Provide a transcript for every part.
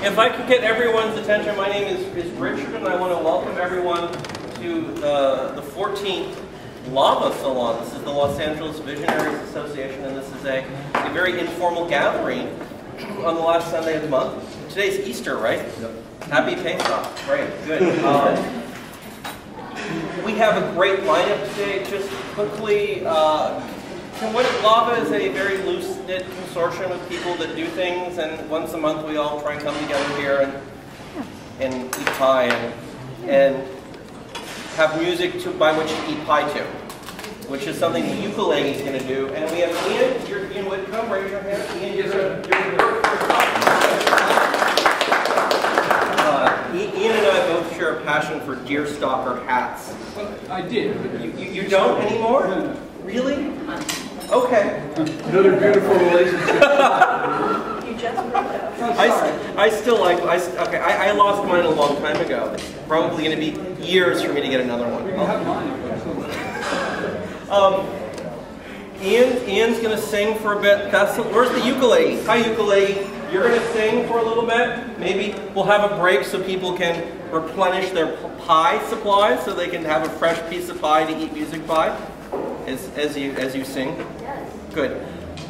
If I could get everyone's attention, my name is Richard, and I want to welcome everyone to the 14th Lava Salon. This is the Los Angeles Visionaries Association, and this is a very informal gathering on the last Sunday of the month. Today's Easter, right? Yep. Happy Pesach. Great, good. We have a great lineup today. Just quickly, Lava is a very loose-knit consortium of people that do things, and once a month we all try and come together here and eat pie and have music by which to eat pie to, which is something the ukulele is going to do. And we have Ian. You're Ian Whitcomb. Raise your hand. Ian, Ian and I both share a passion for deerstalker hats. Well, I did. You don't anymore? No. Really? Okay. Another beautiful relationship. You just broke up. I still like. Okay, I lost mine a long time ago. It's probably going to be years for me to get another one. You have mine. Ian's going to sing for a bit. Where's the ukulele? Hi, ukulele. You're going to sing for a little bit. Maybe we'll have a break so people can replenish their pie supplies, so they can have a fresh piece of pie to eat music by as you sing. Yes. Good.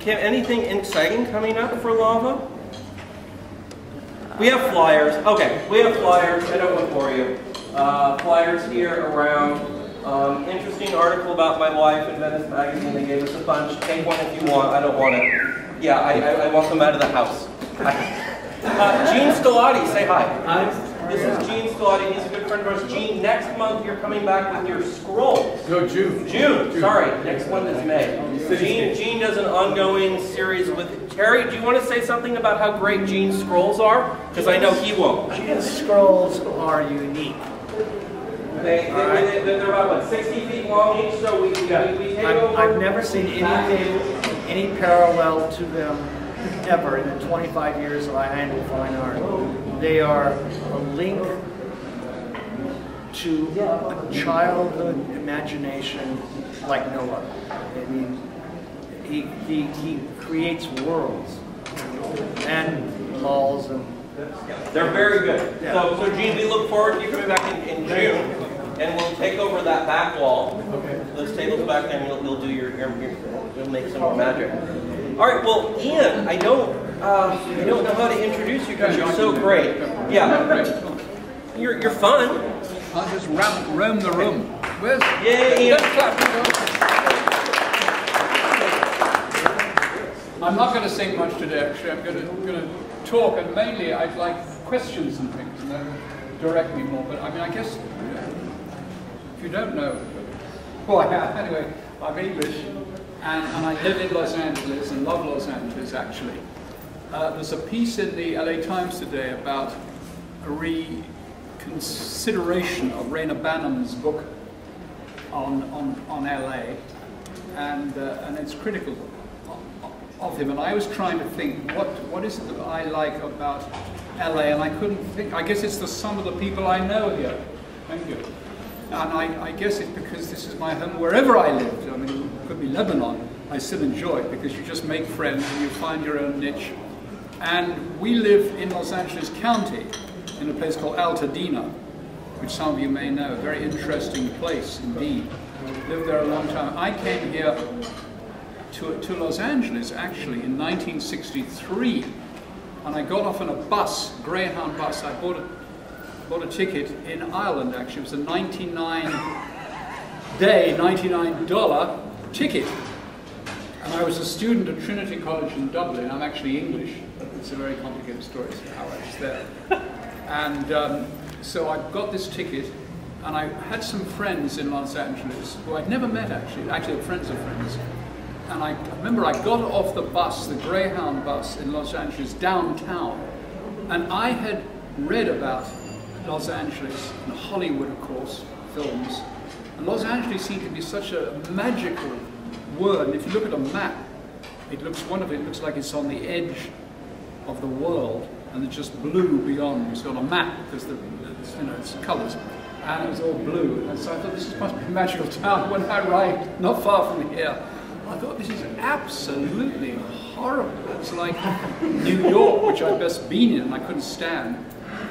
Anything exciting coming up for Lava? We have flyers. Okay, we have flyers. I don't want to bore you. Flyers here around. Interesting article about my wife in Venice Magazine. They gave us a bunch. Take one if you want. I don't want it. Yeah, I want them out of the house. Gene Scolati, say hi. Hi. This is Gene Scolati. He's a good friend of ours. Gene, next month you're coming back with your scrolls. No, June. June. Sorry, next one is May. Gene does an ongoing series with Terry. Do you want to say something about how great Gene's scrolls are? Because I know he won't. Gene's scrolls are unique. They're about, what, 60 feet long each, so we take over. I've never seen anything, any parallel to them ever in the 25 years that I handle fine art. They are a link to a childhood imagination like no other. I mean, he creates worlds and laws and... They're very good. Yeah. So Gene, we look forward to you coming back in June, and we'll take over that back wall. Okay. Those tables back there, and you'll do you'll make some more magic. All right. Well, Ian, I don't know how to introduce you because you're so great. Yeah. You're fun. I'll just roam the room. Where's? Yeah, Ian. I'm not going to sing much today. Actually, I'm going to talk, and mainly I'd like questions and things, and that will direct me more. But I mean, I guess if you don't know who I am, anyway, I'm English, and I live in Los Angeles and love Los Angeles. Actually, there's a piece in the LA Times today about a reconsideration of Raina Banham's book on LA, and it's critical of him, and I was trying to think what is it that I like about LA, and I couldn't think. I guess it's the sum of the people I know here. Thank you. And I guess it's because this is my home wherever I lived. I mean, it could be Lebanon. I still enjoy it because you just make friends and you find your own niche. And we live in Los Angeles County in a place called Altadena, which some of you may know. A very interesting place indeed. Lived there a long time. I came here to Los Angeles actually in 1963, and I got off on a bus, Greyhound bus. I bought a ticket in Ireland actually. It was a $99 ticket, and I was a student at Trinity College in Dublin. I'm actually English, but it's a very complicated story as to how I was there. And so I got this ticket, and I had some friends in Los Angeles who I'd never met actually friends of friends. And I remember I got off the bus, the Greyhound bus in Los Angeles, downtown, and I had read about Los Angeles and Hollywood, of course, films. And Los Angeles seemed to be such a magical word. And if you look at a map, it looks like it's on the edge of the world, and it's just blue beyond. It's on a map because it's colours, and it was all blue. And so I thought this must be a magical town. When I arrived, not far from here, I thought, this is absolutely horrible. It's like New York, which I'd best been in and I couldn't stand.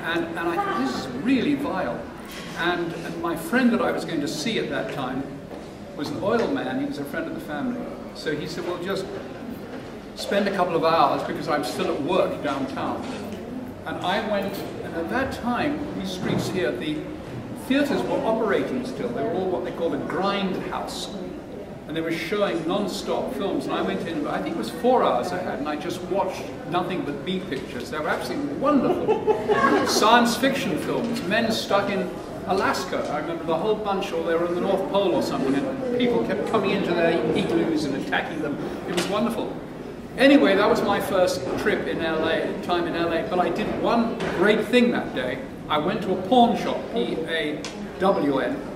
And I thought, this is really vile. And my friend that I was going to see at that time was an oil man. He was a friend of the family. So he said, well, just spend a couple of hours because I'm still at work downtown. And I went, and at that time, these streets here, the theatres were operating still. They were all what they call a grindhouse. And they were showing non-stop films. And I went in, I think it was 4 hours I had, and I just watched nothing but B pictures. They were absolutely wonderful. Science fiction films, men stuck in Alaska. I remember the whole bunch, or they were in the North Pole or something, and people kept coming into their igloos and attacking them. It was wonderful. Anyway, that was my first trip in LA, time in LA, but I did one great thing that day. I went to a pawn shop, P-A-W-N.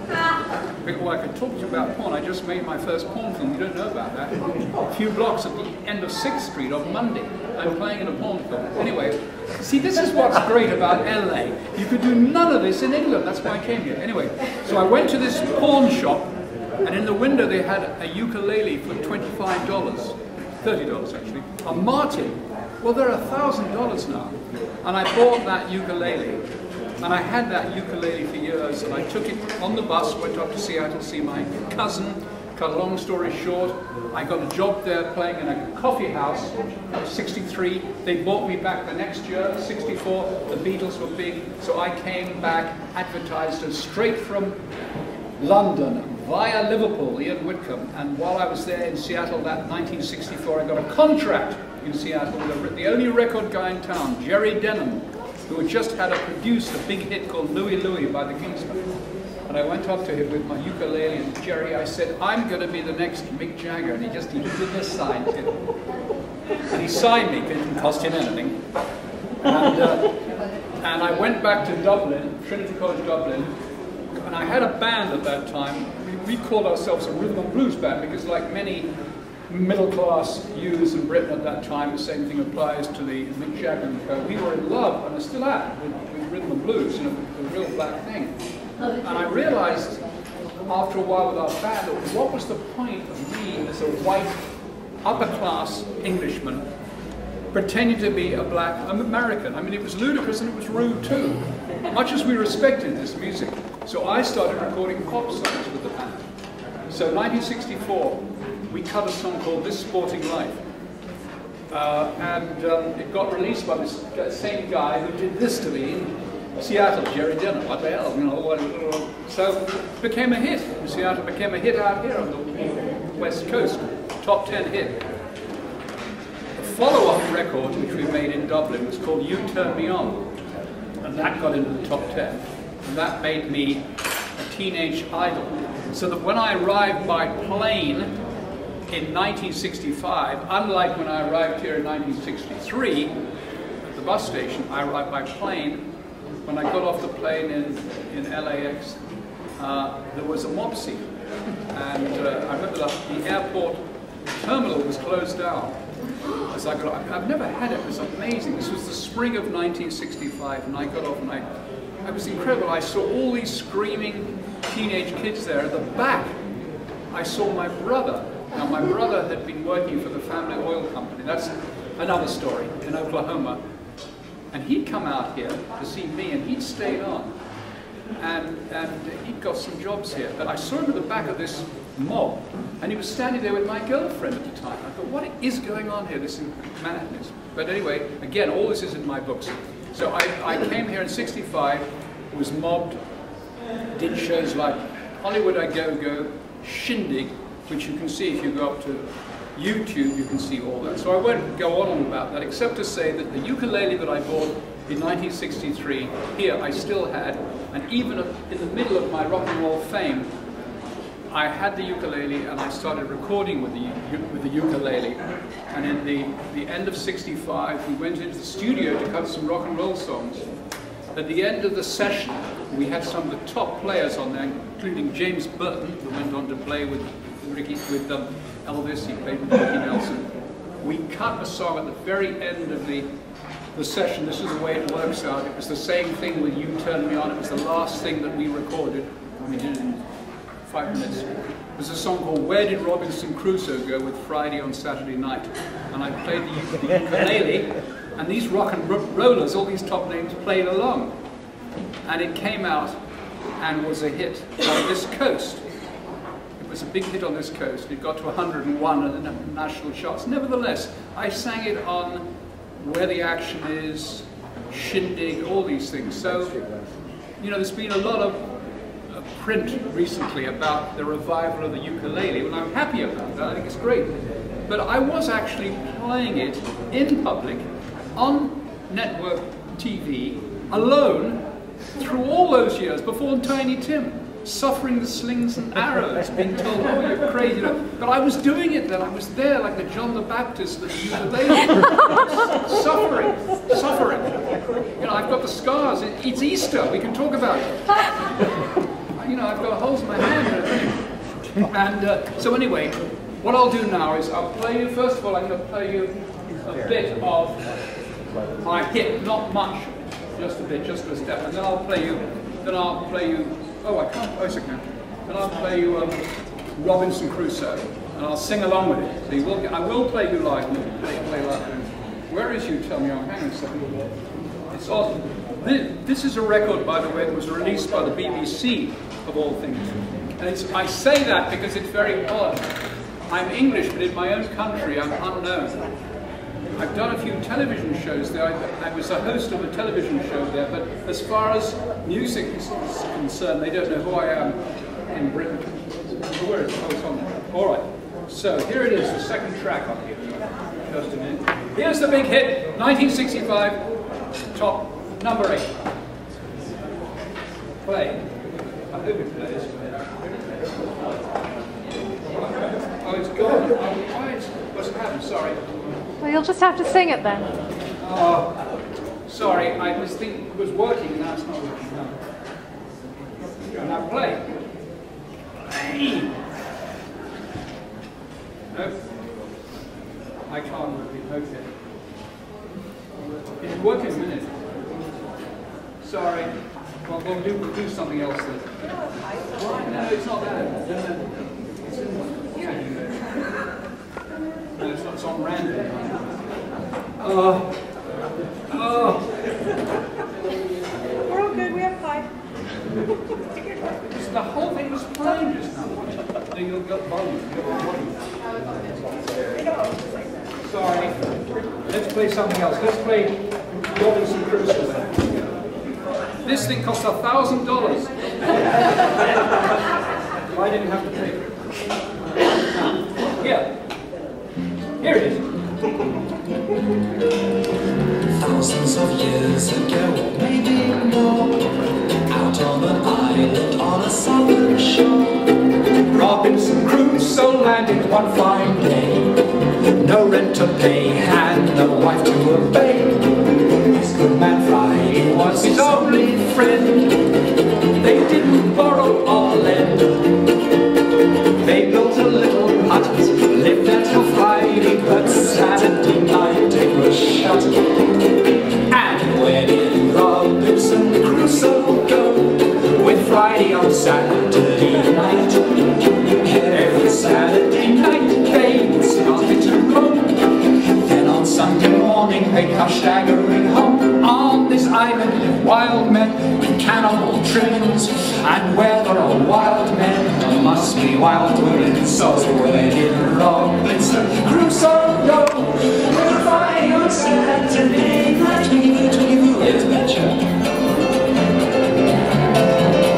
Well, I could talk to you about porn. I just made my first porn film. You don't know about that. A few blocks at the end of 6th Street on Monday. I'm playing in a porn film. Anyway, see, this is what's great about LA. You could do none of this in England. That's why I came here. Anyway, so I went to this pawn shop, and in the window they had a ukulele for $25. $30 actually, a Martin. Well, they're $1,000 now. And I bought that ukulele, and I had that ukulele for years, and I took it on the bus, went up to Seattle to see my cousin. Cut a long story short, I got a job there playing in a coffee house. I was 63. They bought me back the next year, 64. The Beatles were big, so I came back, advertised as straight from London via Liverpool, Ian Whitcomb, and while I was there in Seattle that 1964, I got a contract in Seattle with the only record guy in town, Jerry Denham, who had just had produce a big hit called Louie Louie by the Kingsmen. And I went up to him with my ukulele, and Jerry, I said, I'm going to be the next Mick Jagger, and he did this sign too. And he signed me, it didn't cost him anything. And I went back to Dublin, Trinity College Dublin, and I had a band at that time. We called ourselves a rhythm and blues band because, like many middle-class youths in Britain at that time, the same thing applies to the Mick Jagger and co. We were in love, and I still am, with rhythm and blues, you know, the real black thing. And I realized after a while with our band, what was the point of me as a white, upper-class Englishman pretending to be a black American? I mean, it was ludicrous and it was rude too, much as we respected this music. So I started recording pop songs with the band. So 1964, we cut a song called This Sporting Life. It got released by this same guy who did this to me in Seattle, Jerry Denham. What the hell, you know? So it became a hit in Seattle, became a hit out here on the West Coast, top 10 hit. The follow-up record, which we made in Dublin, was called You Turn Me On. And that got into the top 10. And that made me a teenage idol. So that when I arrived by plane in 1965, unlike when I arrived here in 1963 at the bus station, I arrived by plane. When I got off the plane in LAX, there was a mob scene. And I remember the airport terminal was closed down. As I got off, I've never had it. It was amazing. This was the spring of 1965, and I got off, and I was incredible. I saw all these screaming teenage kids there. At the back, I saw my brother. Now, my brother had been working for the family oil company. That's another story, in Oklahoma. And he'd come out here to see me, and he'd stayed on. And he'd got some jobs here. But I saw him at the back of this mob, and he was standing there with my girlfriend at the time. I thought, what is going on here? This is madness. But anyway, again, all this is in my books. So I came here in '65, was mobbed, did shows like Hollywood I Go, Shindig, which you can see if you go up to YouTube, you can see all that. So I won't go on about that, except to say that the ukulele that I bought in 1963, here I still had, and even in the middle of my rock and roll fame, I had the ukulele and I started recording with the ukulele. And in the end of '65, we went into the studio to cut some rock and roll songs. At the end of the session, we had some of the top players on there, including James Burton, who went on to play with Elvis, he played with Ricky Nelson. We cut a song at the very end of the session. This is the way it works out. It was the same thing with You Turn Me On. It was the last thing that we recorded, and we did it in 5 minutes. There's a song called Where Did Robinson Crusoe Go with Friday on Saturday Night? And I played the ukulele, and these rock and rollers, all these top names, played along. And it came out and was a hit on this coast. It was a big hit on this coast. It got to 101 in the national charts. Nevertheless, I sang it on Where the Action Is, Shindig, all these things. So, you know, there's been a lot of print recently about the revival of the ukulele, and I'm happy about that. I think it's great. But I was actually playing it in public, on network TV, alone, through all those years, before Tiny Tim, suffering the slings and arrows, being told, oh, you're crazy. But I was doing it then. I was there like the John the Baptist of the ukulele. Suffering. You know, I've got the scars. It's Easter. We can talk about it. You know, I've got holes in my hand and everything. And so anyway, what I'll do now is I'll play you, first of all, I'm going to play you a bit of my hit, not much, just a bit, just a step, and then I'll play you, oh, I can't, oh, yes I can. Then I'll play you Robinson Crusoe, and I'll sing along with it. So you will, I will play you live, and play live. Where is you, tell me, oh, hang on a second. It's awesome. This is a record, by the way, that was released by the BBC, of all things. And I say that because it's very odd. I'm English, but in my own country, I'm unknown. I've done a few television shows there. I was a host of a television show there, but as far as music is concerned, they don't know who I am in Britain. Where is it? Oh, it's on there. All right. So here it is, the second track on here. Just a minute. Here's the big hit, 1965, top number 8. Play. I hope it plays. Oh, it's gone. Why is what's happened? Sorry. Well, you'll just have to sing it then. Oh, sorry. I was thinking it was working. Now it's not working. No. Now play. Nope. I can't work it. Okay. It'll work in a minute. Sorry. Well, we'll do something else then. No, it's not that. It's in here. No, it's not. It's on random. We're all good, we have 5. The whole thing was playing just now. So you'll get volume. Sorry. Let's play something else. Let's play Robinson Crusoe then. This thing cost $1,000. I didn't have to pay for it. Here it is. Thousands of years ago, maybe more, out on an island on a southern shore, Robinson Crusoe landed one fine day. no rent to pay and no wife to obey. His good man Friday was his only friend. They didn't borrow or lend. They built a little hut, lived until Friday, but Saturday night it was shut. And where did Robinson Crusoe go? With Friday on Saturday night. Every Saturday night they started to roam. Then on Sunday morning they come staggering home. On this island live wild men with cannibal trimmings, and where there are wild men there must be wild women. So where did Robinson Crusoe go? With Friday on Saturday night. Adventure.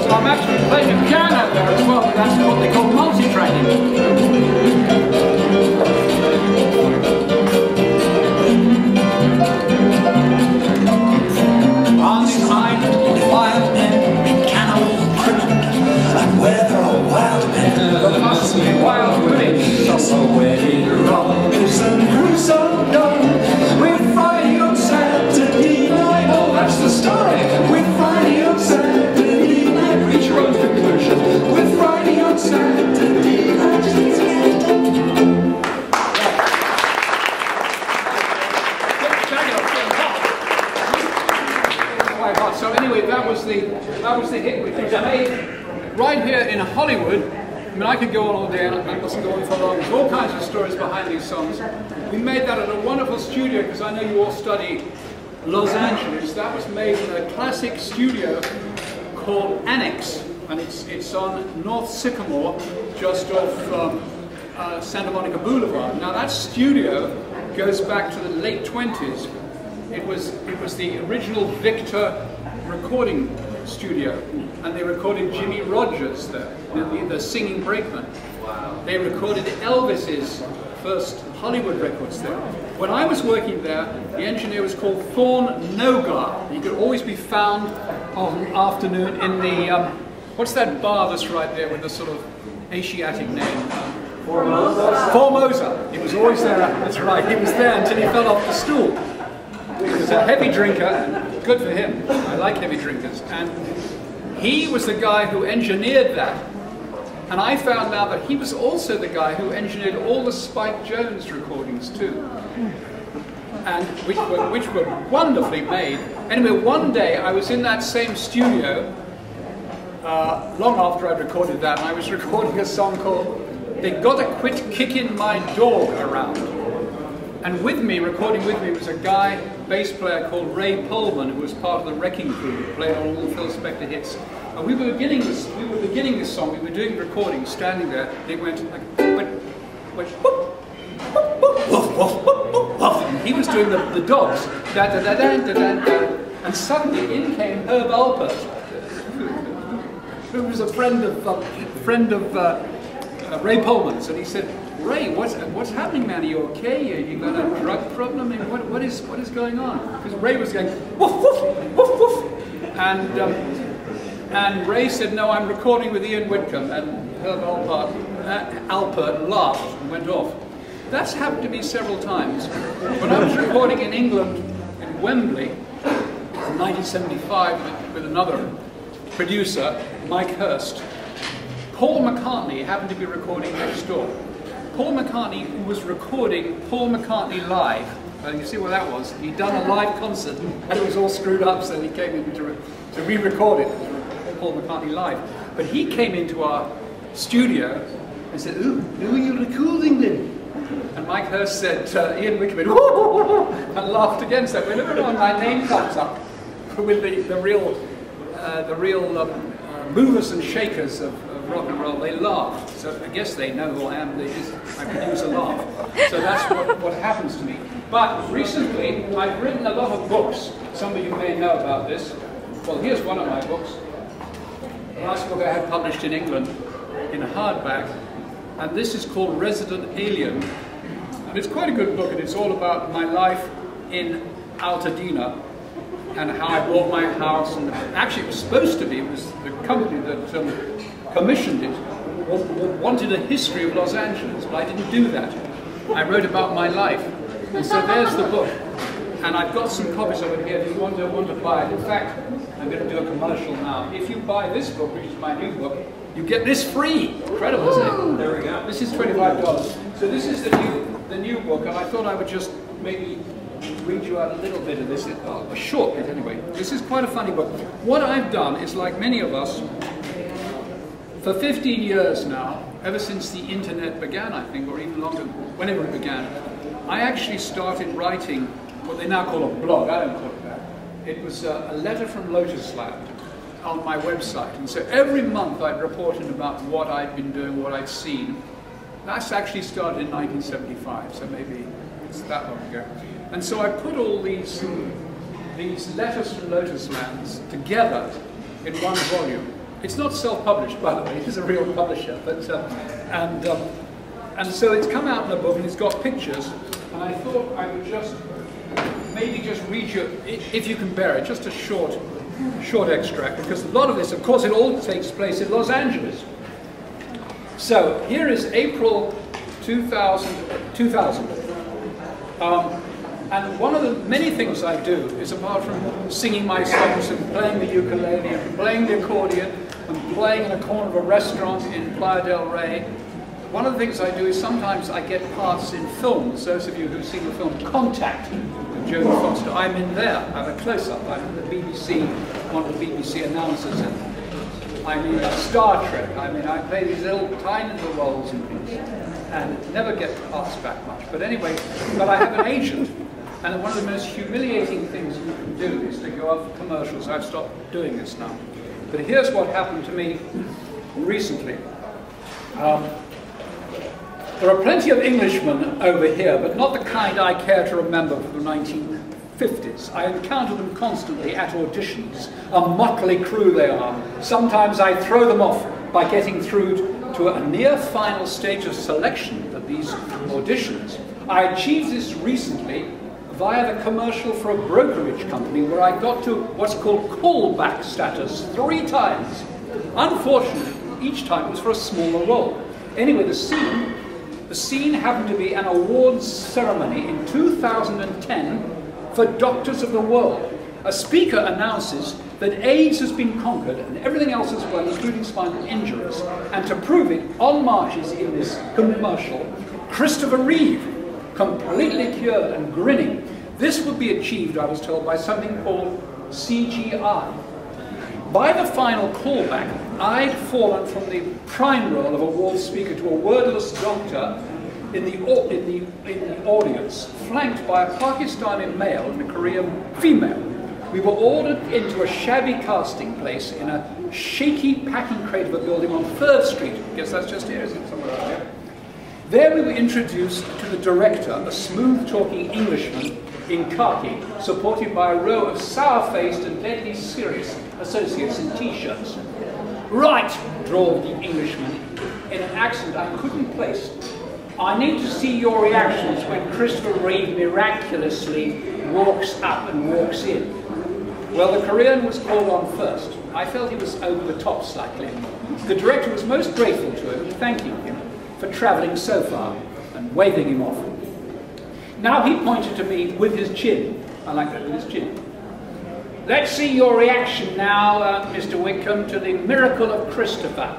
So I'm actually playing the piano there as well. That's what they call multi-tracking. On this island, wild men, cannibal criminals, and where there are wild men, there must be wild women. So where did Robinson Crusoe go? With Friday on Saturday night. Oh, that's the story. With Friday on Saturday night. Reach your own conclusion. With Friday on Saturday night. So anyway, that was the hit which was made right here in Hollywood mean, I could go on all day, and I mustn't go on for long. There's all kinds of stories behind these songs. We made that at a wonderful studio, because I know you all study Los Angeles. That was made in a classic studio called Annex, and it's on North Sycamore, just off Santa Monica Boulevard. Now that studio goes back to the late 20s. It was the original Victor recording studio, and they recorded Jimmy Rogers there, the singing brakeman. Wow. They recorded Elvis's first Hollywood records there. When I was working there, the engineer was called Thorne Nogar. He could always be found on an afternoon in the, what's that bar that's right there with the sort of Asiatic name? Formosa. Formosa. He was always there, that's right. He was there until he fell off the stool. He was a heavy drinker, and good for him. I like heavy drinkers. And he was the guy who engineered that. And I found out that he was also the guy who engineered all the Spike Jones recordings too. And which were wonderfully made. Anyway, one day I was in that same studio, long after I'd recorded that, and I was recording a song called They Gotta Quit Kicking My Dog Around. And with me, recording with me, was a guy, bass player called Ray Pullman, who was part of the Wrecking Crew, who played on all the Phil Spector hits. And we were beginning this song, we were doing recording, standing there, and it went like, went whoop, whoop, whoop, woof, woof, woof, woof, woof. And he was doing the dogs, da da da da da da da. And suddenly in came Herb Alpert, who was a friend of Ray Pullman's, and he said, Ray, what's happening, man? Are you okay? You got a drug problem? I mean, what is going on? Because Ray was going woof woof woof woof, and Ray said, no, I'm recording with Ian Whitcomb, and Herb Alpert laughed and went off. That's happened to me several times. When I was recording in England, in Wembley, in 1975, with another producer, Mike Hurst, Paul McCartney happened to be recording next door. Paul McCartney, who was recording Paul McCartney Live. You see what that was? He'd done a live concert, and it was all screwed up, so he came in to re-record it, Paul McCartney Live. But he came into our studio and said, ooh, who are you recording then? And Mike Hurst said, Ian Whitcomb, and laughed again, so whenever my name comes up with the real movers and shakers of rock and roll, they laugh. So I guess they know who I am. I produce a laugh. So that's what happens to me. But recently, I've written a lot of books. Some of you may know about this. Well, here's one of my books. The last book I had published in England in hardback. And this is called Resident Alien. And it's quite a good book, and it's all about my life in Altadena and how I bought my house. And actually, it was supposed to be, it was the company that commissioned it, wanted a history of Los Angeles, but I didn't do that. I wrote about my life. And so there's the book. And I've got some copies of it here if you want to buy it. In fact, I'm going to do a commercial now. If you buy this book, which is my new book, you get this free. Incredible, isn't it? There we go. This is $25. So this is the new book, and I thought I would just maybe read you out a little bit of this, a short bit anyway. This is quite a funny book. What I've done is, like many of us, for 15 years now, ever since the internet began, I think, or even longer, whenever it began, I actually started writing what they now call a blog. I don't call it that. It was a letter from Lotus Land on my website. And so every month I'd report in about what I'd been doing, what I'd seen. That's actually started in 1975, so maybe it's that long ago. And so I put all these letters from Lotus Lands together in one volume. It's not self-published, by the way. It is a real publisher, but and so it's come out in a book, and it's got pictures. And I thought I would maybe just read you, if you can bear it, just a short extract, because a lot of this, of course, it all takes place in Los Angeles. So here is April 2000. And one of the many things I do is, apart from singing my songs and playing the ukulele and playing the accordion and playing in a corner of a restaurant in Playa del Rey, one of the things I do is sometimes I get parts in films. Those of you who've seen the film Contact with Jodie Foster, I'm in there. I have a close-up. I'm the BBC, one of the BBC announcers. I mean Star Trek. I mean, I play these little tiny little roles in these and never get asked back much. But anyway, but I have an agent, and one of the most humiliating things you can do is to go out for commercials. I've stopped doing this now. But here's what happened to me recently. There are plenty of Englishmen over here, but not the kind I care to remember from the 1950s. I encounter them constantly at auditions. A motley crew they are. Sometimes I throw them off by getting through to a near final stage of selection at these auditions. I achieved this recently via the commercial for a brokerage company where I got to what's called callback status 3 times. Unfortunately, each time it was for a smaller role. Anyway, the scene happened to be an awards ceremony in 2010 for Doctors of the World. A speaker announces that AIDS has been conquered and everything else as well, including spinal injuries. And to prove it, on marches in this commercial, Christopher Reeve, completely cured and grinning. This would be achieved, I was told, by something called CGI. By the final callback, I'd fallen from the prime role of award speaker to a wordless doctor in the audience, flanked by a Pakistani male and a Korean female. We were ordered into a shabby casting place in a shaky packing crate of a building on 3rd Street. I guess that's just here, isn't it? Somewhere around here. There we were introduced to the director, a smooth-talking Englishman in khaki, supported by a row of sour-faced and deadly serious associates in T-shirts. "Right," drawled the Englishman in an accent I couldn't place. "I need to see your reactions when Christopher Reeve miraculously walks up and walks in." Well, the Korean was called on first. I felt he was over the top slightly. The director was most grateful to him, thanking him for travelling so far and waving him off. Now he pointed to me with his chin. I like that, with his chin. "Let's see your reaction now, Mr. Whitcomb, to the miracle of Christopher."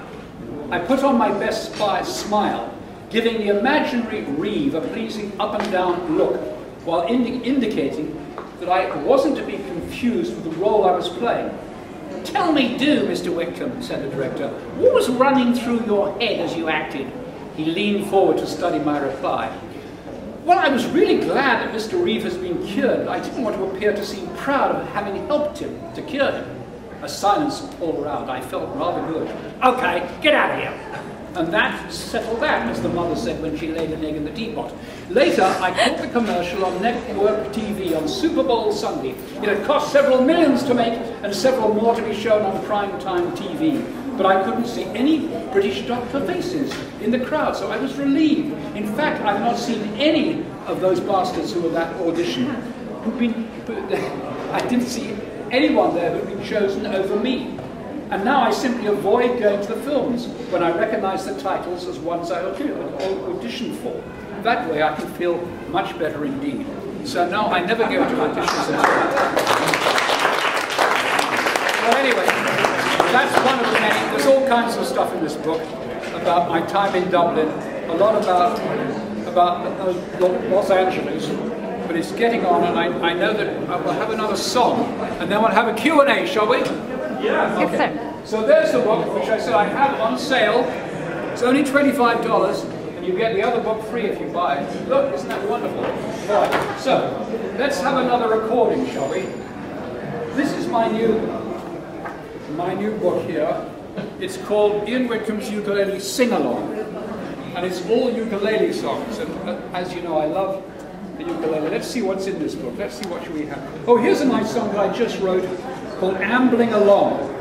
I put on my best spy smile, giving the imaginary Reeve a pleasing up and down look, while indicating that I wasn't to be confused with the role I was playing. "Tell me, Mr. Whitcomb," said the director, "what was running through your head as you acted?" He leaned forward to study my reply. "Well, I was really glad that Mr. Reeve has been cured. I didn't want to appear to seem proud of having helped him to cure him." A silence all around. I felt rather good. "Okay, get out of here." And that settled that, as the mother said when she laid an egg in the teapot. Later, I caught the commercial on network TV on Super Bowl Sunday. It had cost several millions to make and several more to be shown on prime-time TV. But I couldn't see any British doctor faces in the crowd, so I was relieved. In fact, I've not seen any of those bastards who were at that audition. I didn't see anyone there who'd been chosen over me. And now I simply avoid going to the films when I recognise the titles as ones I auditioned for. That way I can feel much better indeed. So now I never go to auditions at all. Well, anyway, that's one of the many. There's all kinds of stuff in this book about my time in Dublin, a lot about Los Angeles, but it's getting on, and I know that we'll have another song, and then we'll have a Q&A, shall we? Yeah. Yes, Okay. sir. So there's the book, which I said I have on sale. It's only $25, and you get the other book free if you buy it. Look, isn't that wonderful? Right. So let's have another recording, shall we? This is my new book here. It's called Ian Whitcomb's Ukulele Sing-Along, and it's all ukulele songs. And as you know, I love the ukulele. Let's see what's in this book. Let's see what we have. Oh, here's a nice song that I just wrote called Ambling Along.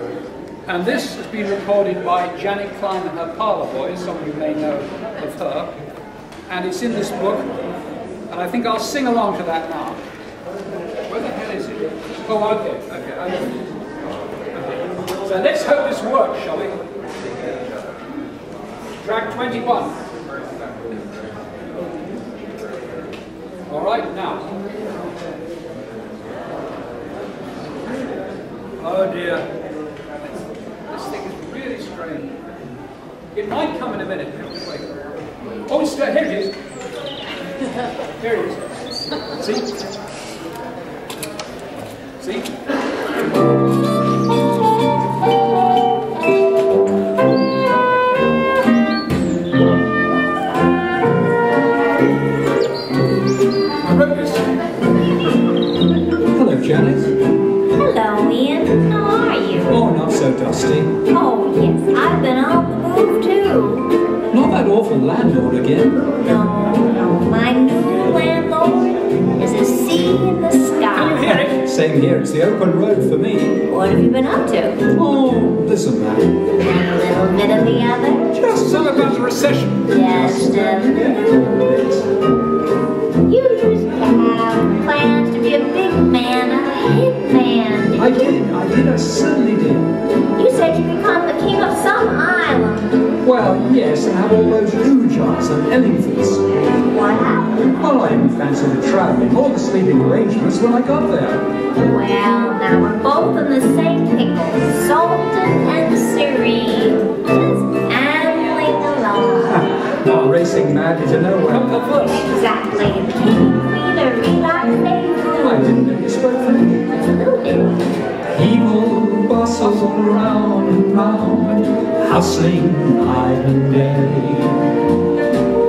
And this has been recorded by Janet Klein and her Parlour Boys. Some of you may know of her. And it's in this book. And I think I'll sing along to that now. Where the hell is it? Oh, okay. Okay. So let's hope this works, shall we? Track 21. All right, now. Oh dear. This thing is really strange. It might come in a minute. Wait. Oh, here it is. Here it is. See? See? awful landlord again. No, my new landlord is a sea in the sky. Can you hear it? Same here, it's the open road for me. What have you been up to? Oh, listen, man. A little bit of the other? Just some about the recession. Just a little bit. You used to have plans to be a big man, a hit man. I certainly did. You said you'd become the king of some island. Well, yes, and have all those Ujars and Ellingtons. What happened? Well, I didn't fancy the travelling or the sleeping arrangements when I got there. Well, now we're both in the same pickle, salted and serene, just ambling along. Not racing madly to nowhere. Exactly, and king and queen are relaxing. I didn't know you spoke French. A little bit. People bustle round and round, hustling night and day.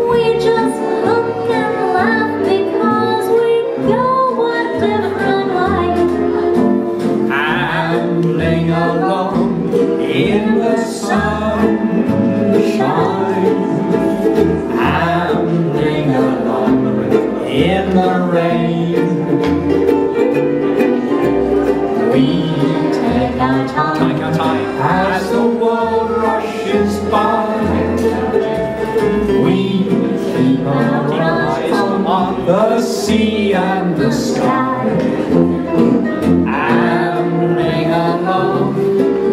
We just look and laugh because we go a different way. Ambling along in the sunshine, ambling along in the rain. We Take our time as the world rushes by. We keep our eyes on the sea and the sky, ambling along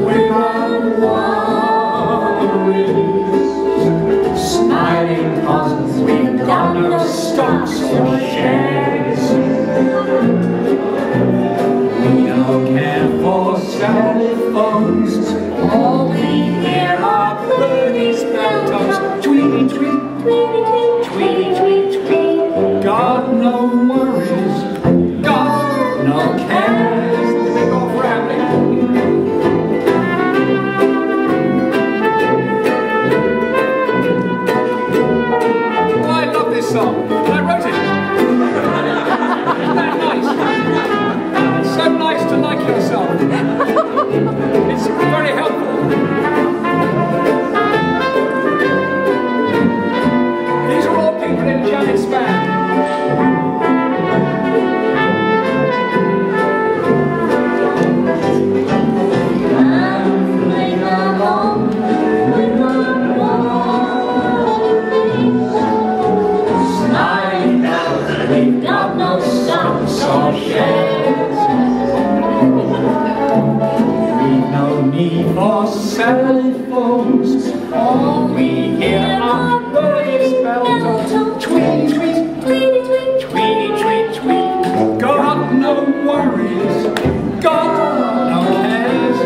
without worries, smiling 'cause we've got no stocks or shares. We don't care for telephones, all we hear are birdies' bells. Tweety, tweet, tweety, tweet, tweety, tweet, tweet. got no worries, got no cares. Big old family. Oh, I love this song. I wrote it. Isn't that nice? It's so nice to like yourself. It's very helpful. These are all people in Janet's band. Ambling along with my Smiling now, we've got no stocks or shares. We've no need for telephones, all we hear are birdies' bells. Tweet, tweet, tweety, tweet, tweety, tweet, tweet. Got no worries, got no cares.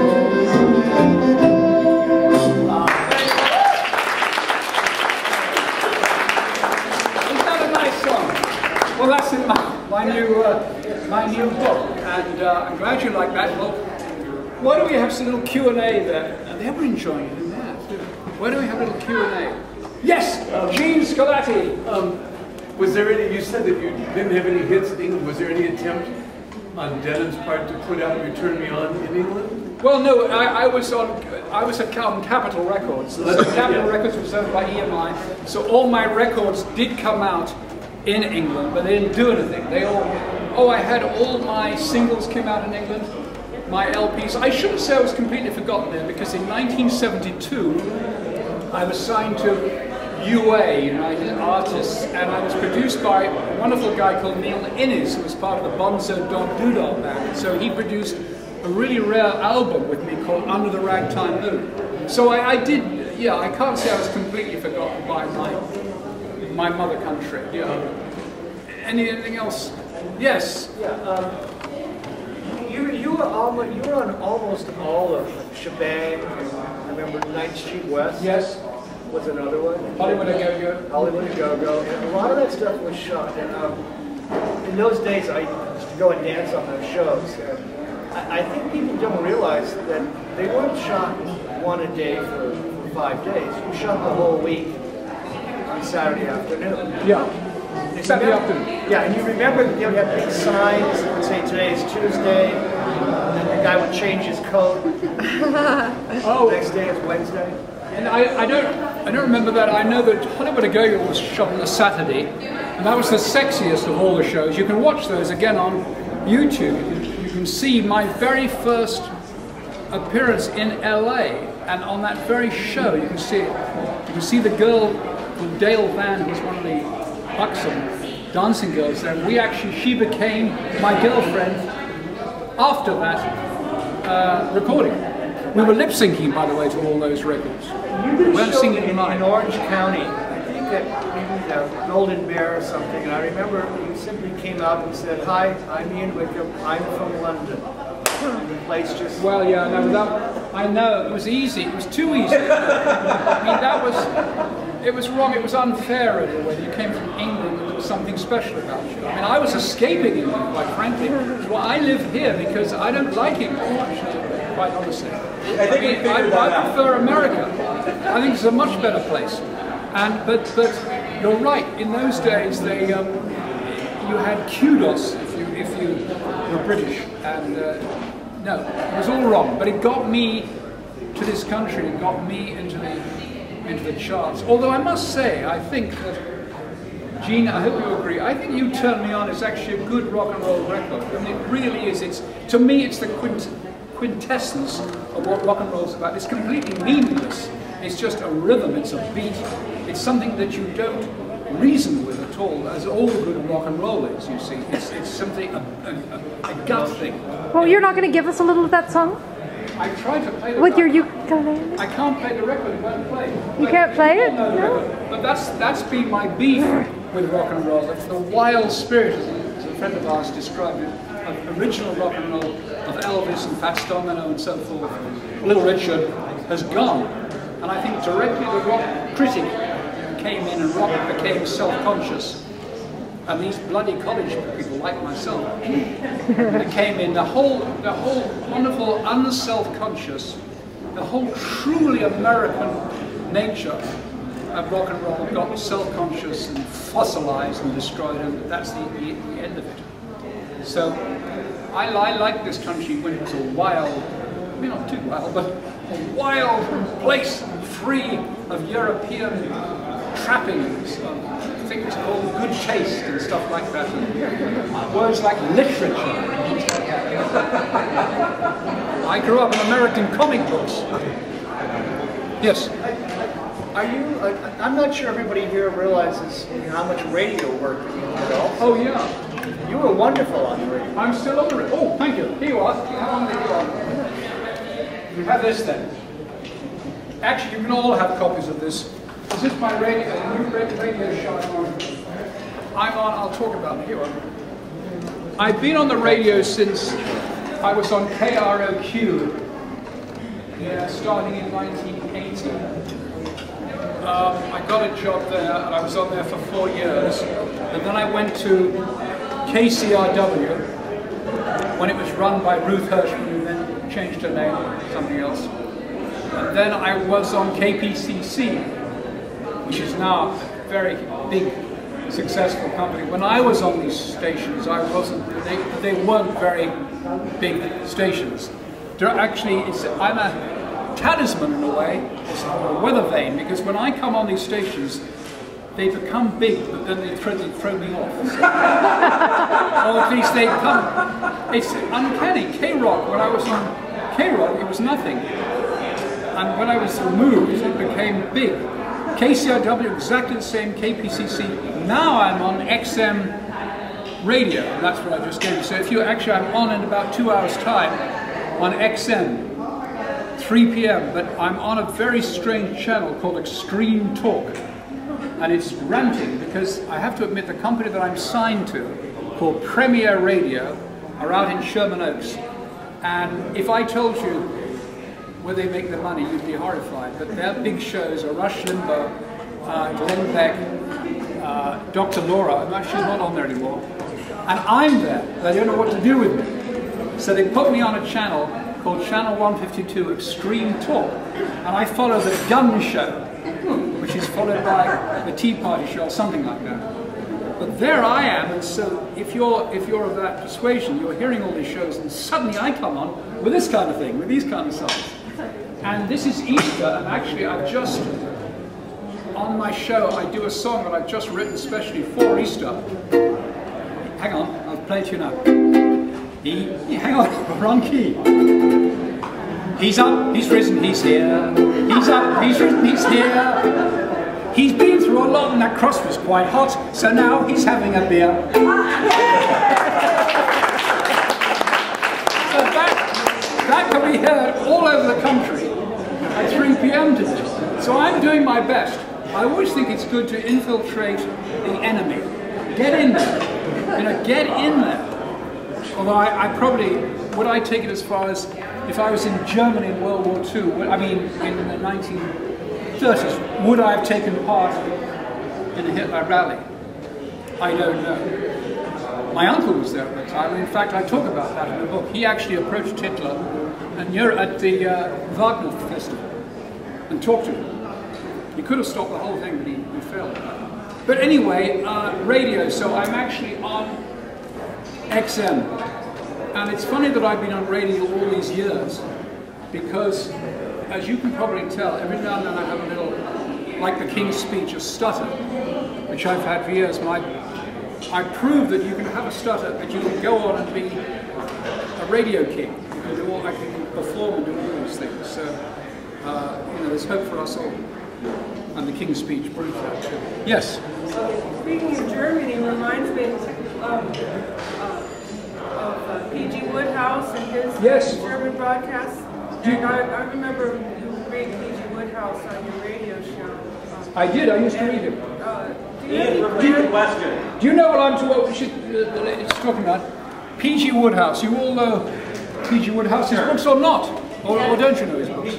Isn't that a nice song? Well, that's in my new book, and I'm glad you like that. Well, why don't we have some little Q&A there? And they were enjoying it in there too. Why don't we have a little Q&A? Yes, Gene Scolatti. Was there any, you said that you didn't have any hits in England, was there any attempt on Denon's part to put out You Turn Me On in England? Well, no, I was at Capitol Records. So Capitol Records was owned by EMI, so all my records did come out in England, but they didn't do anything. I had all my singles came out in England, my LPs. I shouldn't say I was completely forgotten there, because in 1972, I was signed to UA, United Artists, and I was produced by a wonderful guy called Neil Innes, who was part of the Bonzo Don Dudar band. So he produced a really rare album with me called Under the Ragtime Moon. So I did, yeah, I can't say I was completely forgotten by my mother country. Yeah. Anything else? Yes. Yeah. You were on almost all of Shebang. I remember 9th Street West. Yes. Was another one. Hollywood a Go-Go. Hollywood a Go-Go. And a lot of that stuff was shot. And in those days, I used to go and dance on those shows. And I think people don't realize that they weren't shot one a day for 5 days. You shot the whole week on Saturday afternoon. Yeah. Saturday afternoon. Yeah, and you remember you have big signs that would say today's Tuesday, and then the guy would change his coat. Oh. The next day is Wednesday. And I I don't remember that. I know that Hollywood A Go-Go was shot on a Saturday, and that was the sexiest of all the shows. You can watch those again on YouTube. You can see my very first appearance in LA, and on that very show, you can see it. You can see the girl called Dale Van, who was one of the buxom dancing girls there. She became my girlfriend after that recording. We were lip syncing, by the way, to all those records. You did a weren't show singing in live. Orange County, I think at maybe the Golden Bear or something, and I remember you simply came out and said, "Hi, I'm Ian Whitcomb, I'm from London." And the place just... Well, yeah, no, I know, it was easy, it was too easy. I mean, it was wrong, it was unfair in a way. You came from England and there was something special about you. I mean, I was escaping England, quite frankly. Well, I live here because I don't like England much, quite honestly. I prefer America. I think it's a much better place. But you're right, in those days, you had kudos if you were British, and no, it was all wrong. But it got me to this country, it got me into the charts. Although I must say, I think that, Gene, I hope you agree, I think You Turn Me On is actually a good rock and roll record. I mean, it really is. To me, it's the quintessence of what rock and roll is about. It's completely meaningless. It's just a rhythm, it's a beat. It's something that you don't reason with at all, as all good rock and roll is, you see. It's something, a gut thing. Well, you're not going to give us a little of that song? I tried to play the with your record. ukulele? I can't play the record, it won't play. You can't play it? No. But that's been my beef with rock and roll. It's the wild spirit, as a friend of ours described it, of original rock and roll, of Elvis and Fats Domino and so forth. Little Richard has gone. And I think directly the rock critic came in and rock became self-conscious. And these bloody college people like myself, they came in, the whole wonderful unself-conscious, the whole truly American nature of rock and roll got self-conscious and fossilized and destroyed, and that's the end of it. So I like this country when it was a wild, I mean not too wild, but a wild place, free of European trappings, of things called good taste and stuff like that, and words like literature. I grew up in American comic books. Yes? I'm not sure everybody here realizes how much radio work that you did also. Oh yeah. You were wonderful on the radio. I'm still on it. Oh, thank you. Here you are. How long did you on? You have this then. Actually, you can all have copies of this. This is my radio, new radio show I'm on. I'll talk about it. Here. I've been on the radio since I was on KROQ, starting in 1980. I got a job there, and I was on there for 4 years. And then I went to KCRW, when it was run by Ruth Hirschman, who then changed her name to something else. And then I was on KPCC, which is now a very big, successful company. When I was on these stations, they weren't very big stations. Actually, I'm a talisman in a way, it's a weather vane, because when I come on these stations, they become big, but then they throw me off. So. Or at least they come. It's uncanny. K-Rock, when I was on K-Rock, it was nothing. And when I was removed, it became big. KCRW, exactly the same, KPCC. Now I'm on XM radio, and that's what I just gave you. So if you I'm on in about 2 hours' time on XM, 3 p.m., but I'm on a very strange channel called Extreme Talk. And it's ranting because I have to admit the company that I'm signed to, called Premier Radio, are out in Sherman Oaks. And if I told you where they make their money, you'd be horrified. But their big shows are Rush Limbaugh, Glenn Beck, Dr. Laura, she's not on there anymore. And I'm there. They don't know what to do with me. So they put me on a channel called Channel 152 Extreme Talk. And I follow the gun show, which is followed by the Tea Party show or something like that. But there I am, and so if you're of that persuasion, you're hearing all these shows, and suddenly I come on with this kind of thing, with these kind of songs. And this is Easter, and actually I've just on my show, I do a song that I've just written especially for Easter. Hang on, I'll play it to you now. Hang on, wrong key. He's up, he's risen, he's here. He's up, he's risen, he's here. He's been through a lot and that cross was quite hot, so now he's having a beer. So that can be heard all over the country at 3 p.m. today. So I'm doing my best. I always think it's good to infiltrate the enemy. Get in there. You know, get in there. Although I probably, would I take it as far as if I was in Germany in World War II, I mean in the 1930s, would I have taken part in a Hitler rally? I don't know. My uncle was there at the time, and in fact I talk about that in the book. He actually approached Hitler and at the Wagner Festival and talked to him. He could have stopped the whole thing, but he failed. But anyway, radio, so I'm actually on XM. And it's funny that I've been on radio all these years, because as you can probably tell, every now and then I have a little, like the King's Speech, a stutter, which I've had for years. And I prove that you can have a stutter, but you can go on and be a radio king. You can do all, I can perform and do all these things. So, you know, there's hope for us all. And the King's Speech proved that too. Yes? Speaking of Germany, reminds me of P.G. Woodhouse and his German broadcasts. And I remember you read P.G. Woodhouse on your radio show. I did, I used to read him. Do you know what I'm talking about? P.G. Woodhouse. You all know P.G. Woodhouse's books or not? Or don't you know his books?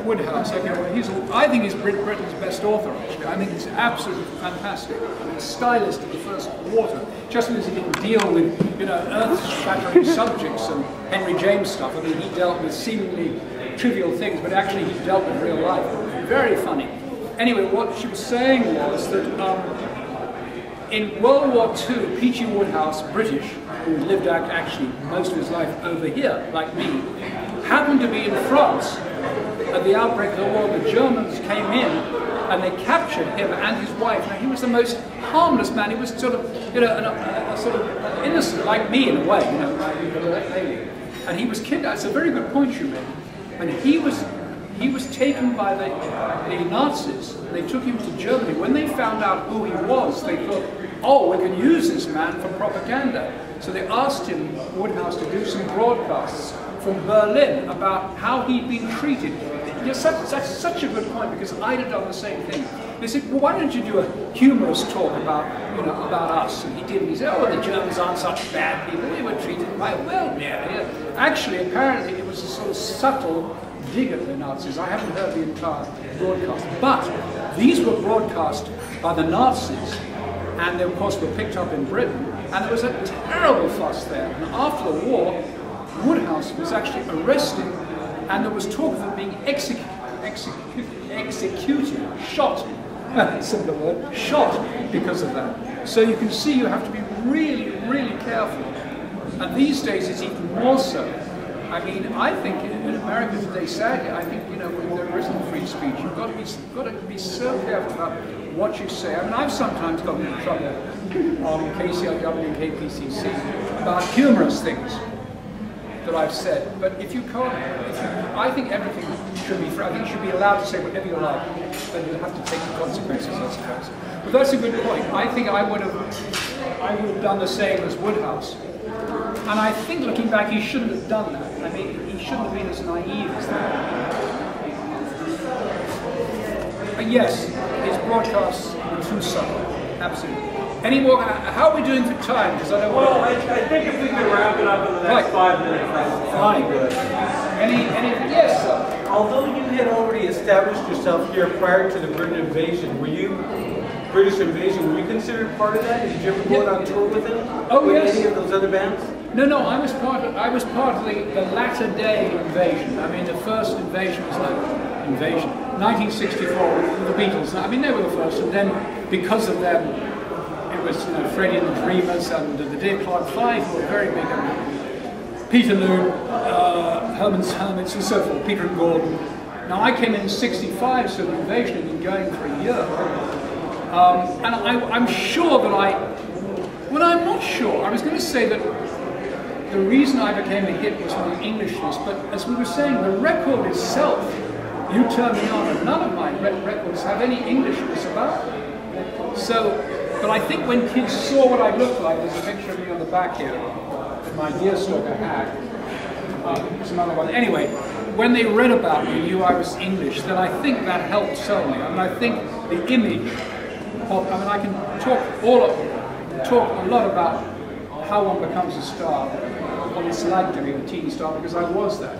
Woodhouse. Okay, well, I think he's Britain's best author, actually. I think he's absolutely fantastic. I mean, stylist of the first water. Just because he didn't deal with, you know, earth-shattering subjects and Henry James stuff. I mean, he dealt with seemingly trivial things, but actually he dealt with real life. Very funny. Anyway, what she was saying was that in World War II, P.G. Woodhouse, British, who lived out actually most of his life over here, like me, happened to be in France at the outbreak of the war. The Germans came in and they captured him and his wife. Now, he was the most harmless man. He was sort of, you know, sort of innocent, like me in a way, you know, and he was kidnapped. It's a very good point you made. And he was taken by the Nazis. They took him to Germany. When they found out who he was, they thought, oh, we can use this man for propaganda. So they asked him, Woodhouse, to do some broadcasts from Berlin about how he'd been treated. That's such a good point, because I'd have done the same thing. They said, well, why don't you do a humorous talk about, you know, about us? And he did. And he said, oh, well, the Germans aren't such bad people. They were treated quite well. Yeah. Actually, apparently, it was a sort of subtle dig at the Nazis. I haven't heard the entire broadcast. But these were broadcast by the Nazis, and they, of course, were picked up in Britain. And there was a terrible fuss there. And after the war, Woodhouse was actually arrested, and there was talk of him being executed, shot, simpler word, shot because of that. So you can see you have to be really, really careful. And these days it's even more so. I mean, I think in America today, sadly, I think, you know, when there isn't free speech, you've got to be so careful about what you say. I mean, I've sometimes gotten in trouble on KCLW and KPCC about humorous things that I've said. But if you can't, I think everything should be free. I think you should be allowed to say whatever you like, but you have to take the consequences, I suppose. But that's a good point. I think I would have done the same as Woodhouse. And I think, looking back, he shouldn't have done that. I mean, he shouldn't have been as naive as that. But yes, his broadcasts were too subtle. Absolutely. Any more? How are we doing for time? Because I don't. Well, I think if we could wrap it up in the next 5 minutes, fine. Good. Any? Yes, sir. Although you had already established yourself here prior to the British invasion, were you considered part of that? Did you ever go out on tour with them? Oh, with yes. Any of those other bands? No, I was part of the latter day invasion. I mean, the first invasion was like 1964 with the Beatles. I mean, they were the first, and then because of them, it was, you know, Freddie and the Dreamers and the Dear Clark Five were very big. And Peter Loon, Herman's Hermits, and so forth. Peter and Gordon. Now I came in '65, so the invasion had been going for a year. And I'm sure that well, I'm not sure. I was going to say that the reason I became a hit was my Englishness, but as we were saying, the record itself, You Turn Me On, and none of my records have any Englishness about them. So, but I think when kids saw what I looked like, there's a picture of me on the back here, with my deerstalker hat. There's another one. Anyway, when they read about me, knew I was English, then I think that helped sell me. I mean, I think the image of, I mean, I can talk a lot about how one becomes a star, what it's like to be a teen star, because I was that.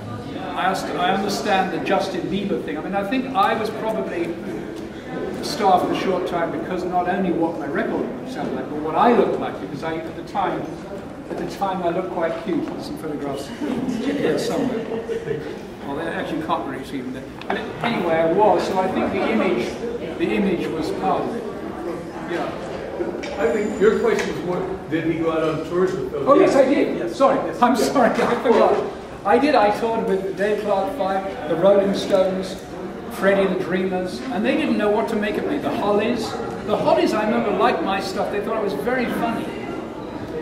I understand the Justin Bieber thing. I mean, I think I was probably a star for a short time because not only what my record sounded like, but what I looked like, because at the time I looked quite cute. There's some photographs here somewhere. Well, they actually can't really see them there. But anyway, I was, so I think the image was part of it. Yeah. I think your question was more, did he go out on tours with those? Oh yes, I did. Yes. Sorry, I'm sorry, I forgot. I did. I toured with Dave Clark 5, the Rolling Stones, Freddie the Dreamers, and they didn't know what to make of me. The Hollies, I remember, liked my stuff. They thought it was very funny.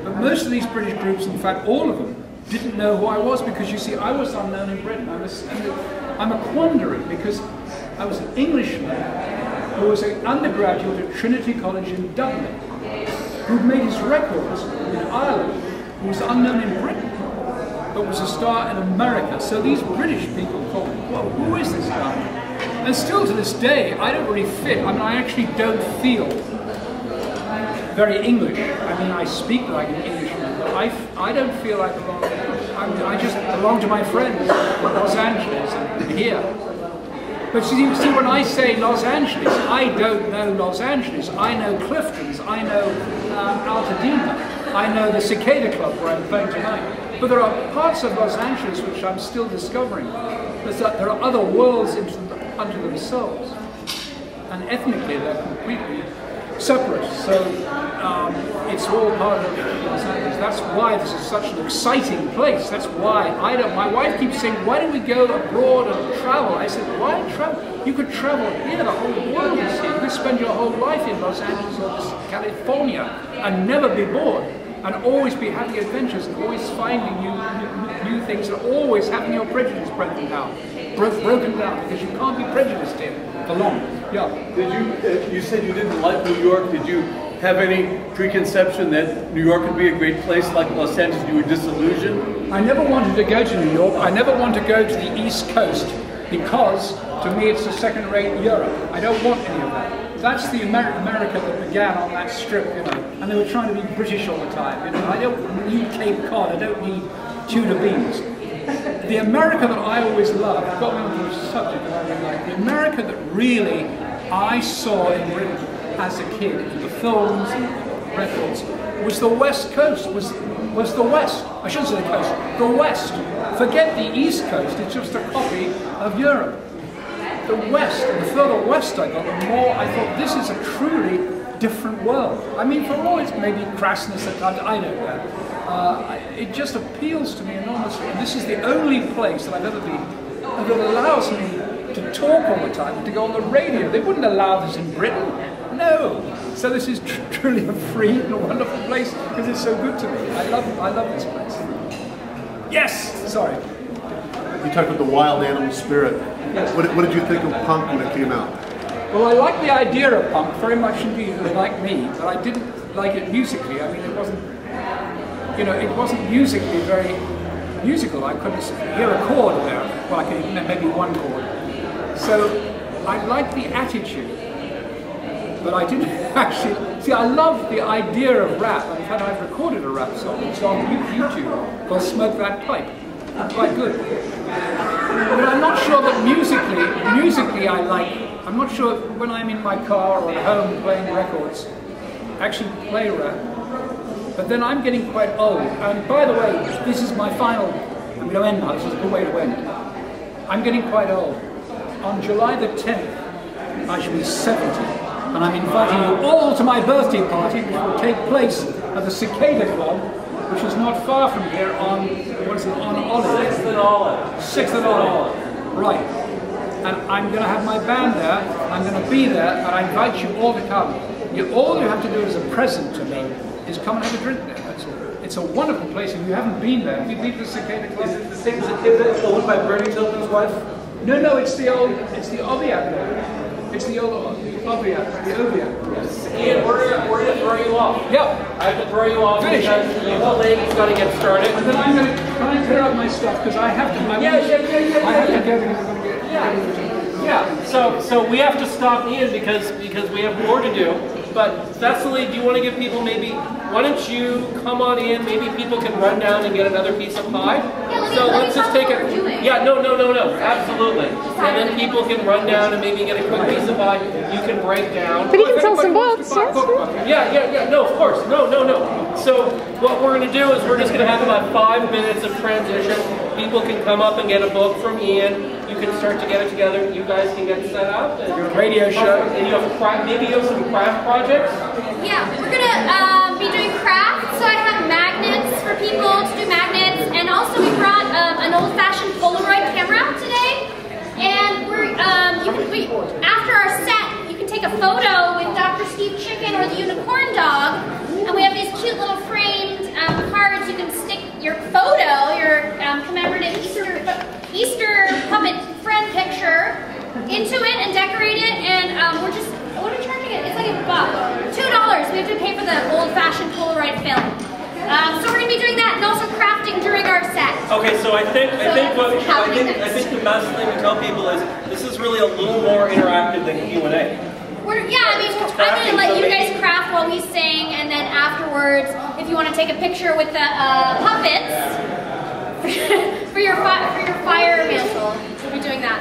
But most of these British groups, in fact, all of them, didn't know who I was because, you see, I was unknown in Britain. I'm a quandary because I was an Englishman who was an undergraduate at Trinity College in Dublin, who made his records in Ireland, who was unknown in Britain, but was a star in America. So these British people thought, well, who is this guy? And still to this day, I don't really fit. I mean, I actually don't feel very English. I mean, I speak like an Englishman, but I don't feel I belong. I just belong to my friends in Los Angeles and here. But see, when I say Los Angeles, I don't know Los Angeles. I know Clifton's, I know Altadena, I know the Cicada Club where I'm playing tonight. But there are parts of Los Angeles which I'm still discovering. There are other worlds unto themselves. And ethnically, they're completely separate. So it's all part of Los Angeles. That's why this is such an exciting place. That's why my wife keeps saying, why don't we go abroad and travel? I said, why travel? You could travel here, the whole world is here. You could spend your whole life in Los Angeles or California and never be bored, and always be having adventures and always finding new things, and always having your prejudice broken down because you can't be prejudiced here for long. Yeah. Did you said you didn't like New York. Did you have any preconception that New York would be a great place like Los Angeles? You were disillusioned? I never wanted to go to New York. I never wanted to go to the East Coast because, to me, it's a second-rate Europe. I don't want any of that. That's the America that began on that strip, you know, and they were trying to be British all the time. You know, I don't need Cape Cod. I don't need Tudor beans. The America that I always loved, got me onto a subject that I really like, the America that really I saw in Britain as a kid, in the films and records, was the West Coast, was the West. I shouldn't say the coast, the West. Forget the East Coast, it's just a copy of Europe. The West, and the further west I got, the more I thought this is a truly different world. I mean, for all its maybe crassness at times, I don't know. It just appeals to me enormously, and this is the only place that I've ever been that allows me to talk all the time, to go on the radio. They wouldn't allow this in Britain. No. So this is truly a free and a wonderful place because it's so good to me. I love this place. Yes. Sorry. You talked about the wild animal spirit. Yes. What did you think of punk when it came out? Well, I liked the idea of punk very much indeed, like me, but I didn't like it musically. I mean, it wasn't, you know, it wasn't musically very musical. I couldn't hear a chord there, well, I could, maybe one chord. So I liked the attitude, but I didn't actually, see, I love the idea of rap. In fact, I've recorded a rap song. It's on YouTube called Smoke That Pipe. It's quite good. But I'm not sure that musically I like, I'm not sure when I'm in my car or at home playing records, actually play rap. But then I'm getting quite old. And by the way, this is my final, I'm going to end now, this is a good way to end. I'm getting quite old. On July the 10th, I shall be 70. And I'm inviting you all to my birthday party, which will take place at the Cicada Club, which is not far from here on, what is it, on Olive? 6th and Olive. 6th and Olive. Right. and I'm going to have my band there. I'm going to be there, and I invite you all to come. All you have to do as a present to me is come and have a drink there. That's all. It's a wonderful place. If you haven't been there, if you leave the Cicada Club. Is it the same Cicada owned by Bernie Tilton's wife? No, it's the Oviac there. It's the old Oviac, the Oviac. Ian, we're gonna throw you off. Yep. I have to throw you off Finish. because the lady's got to get started. And then I'm going to, can I clear out my stuff? Because I have to, I have to go because I'm going to get... Yeah. So we have to stop Ian because we have more to do. But Thessaly, do you want to give people maybe, why don't you come on in, maybe people can run down and get another piece of pie. Yeah, So let's just take it. Yeah, no, absolutely. And then people can run down and maybe get a quick piece of pie. You can break down. But you can sell some books, yes? Yeah, no, of course, no. So what we're going to do is we're just going to have about 5 minutes of transition. People can come up and get a book from Ian. You can start to get it together. You guys can get set up. And radio show. And you have maybe you have some craft projects? Yeah, we're gonna be doing crafts. So I have magnets for people to do magnets, and also we brought an old-fashioned Polaroid camera today. And we're after our set, you can take a photo with Dr. Steve Chicken or the Unicorn Dog, and we have these cute little framed cards. You can stick your photo, your commemorative Easter puppet friend picture into it and decorate it, and we're just, what are we charging it? It's like $1. $2. We have to pay for the old-fashioned Polaroid film. So we're going to be doing that and also crafting during our set. Okay, so I think the best thing to tell people is this is really a little more interactive than Q&A. I'm going to let you guys craft while we sing, and then afterwards, if you want to take a picture with the puppets for your fire mantle, we'll be doing that.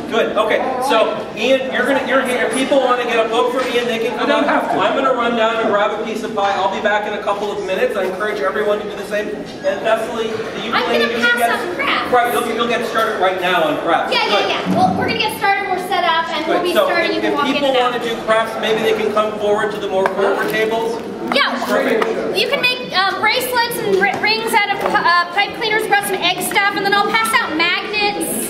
Good. Okay. So Ian, you're here. If people want to get a book from Ian, they can come up. I'm going to run down and grab a piece of pie. I'll be back in a couple of minutes. I encourage everyone to do the same. And Thessaly, I'm going to pass out crafts. Right. You'll get started right now on crafts. Yeah. Well, we're going to get started. We're set up, and we'll be starting. You can walk in and out. If people want to do crafts, maybe they can come forward to the more corporate tables. Yeah. Perfect. You can make bracelets and rings out of pipe cleaners. Brought some egg stuff, and then I'll pass out magnets.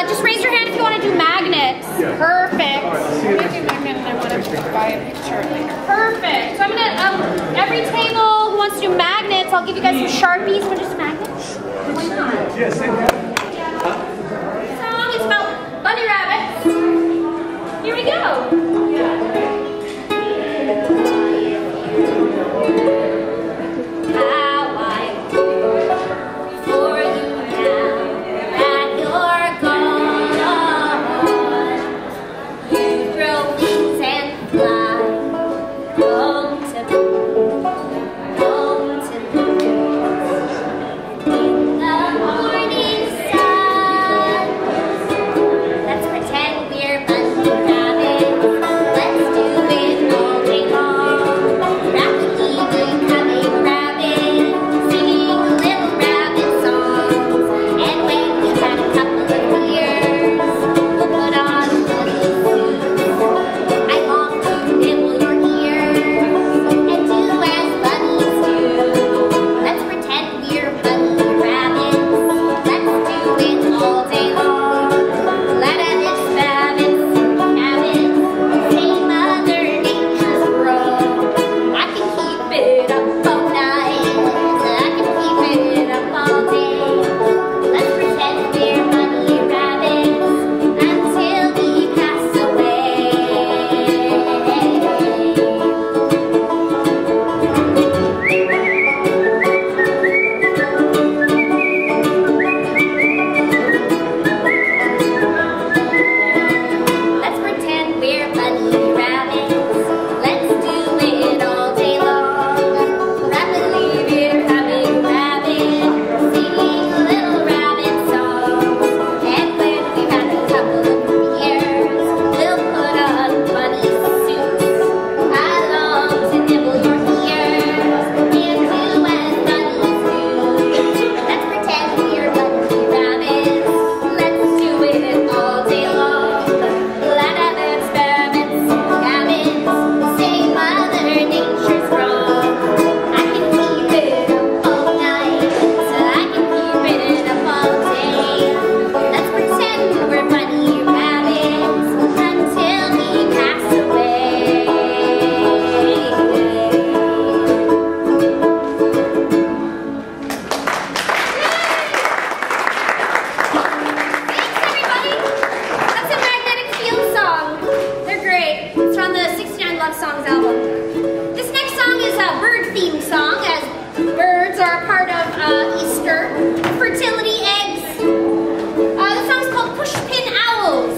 Just raise your hand if you want to do magnets. Yeah. Perfect. I'm going to do magnets and I want to buy a picture later. Perfect. So I'm going to, every table who wants to do magnets, I'll give you guys some Sharpies. Want to do some magnets? Why not? Yes, The song is about bunny rabbits. Here we go. Let's pretend we're bunny rabbits. Love Songs album. This next song is a bird-themed song, as birds are a part of Easter. Fertility, eggs. The song's called Pushpin Owls.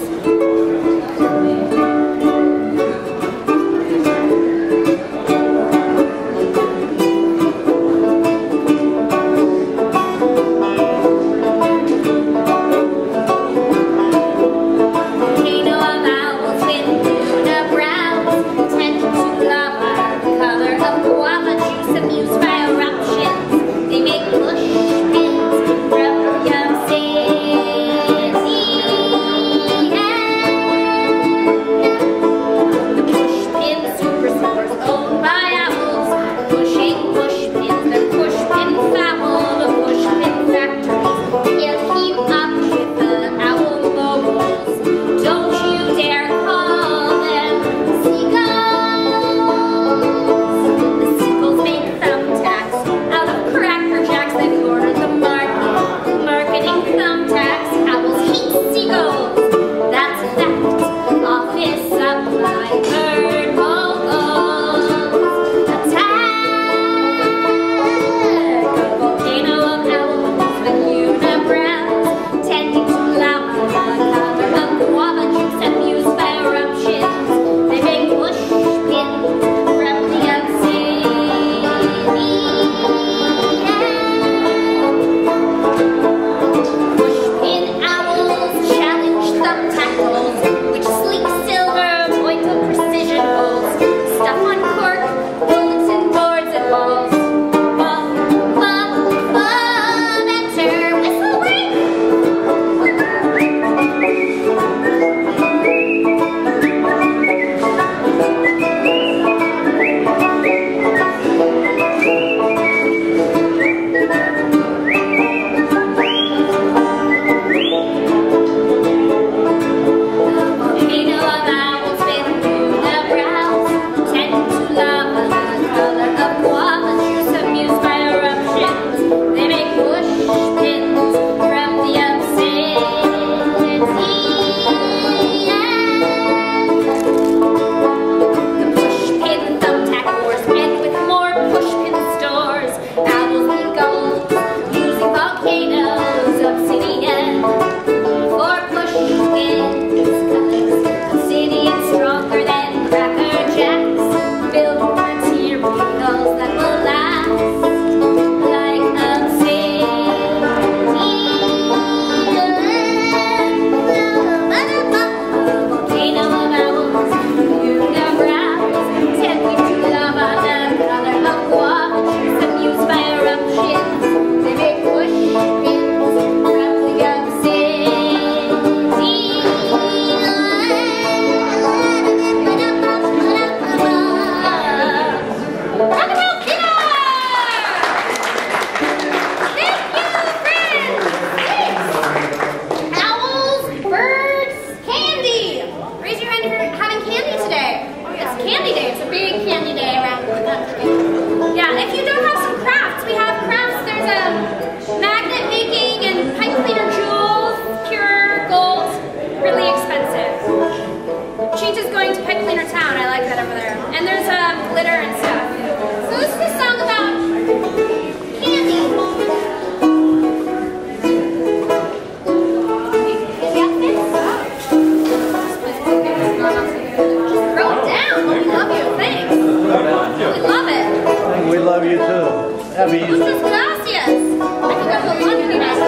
Muchas gracias. I can go to lunch and nice.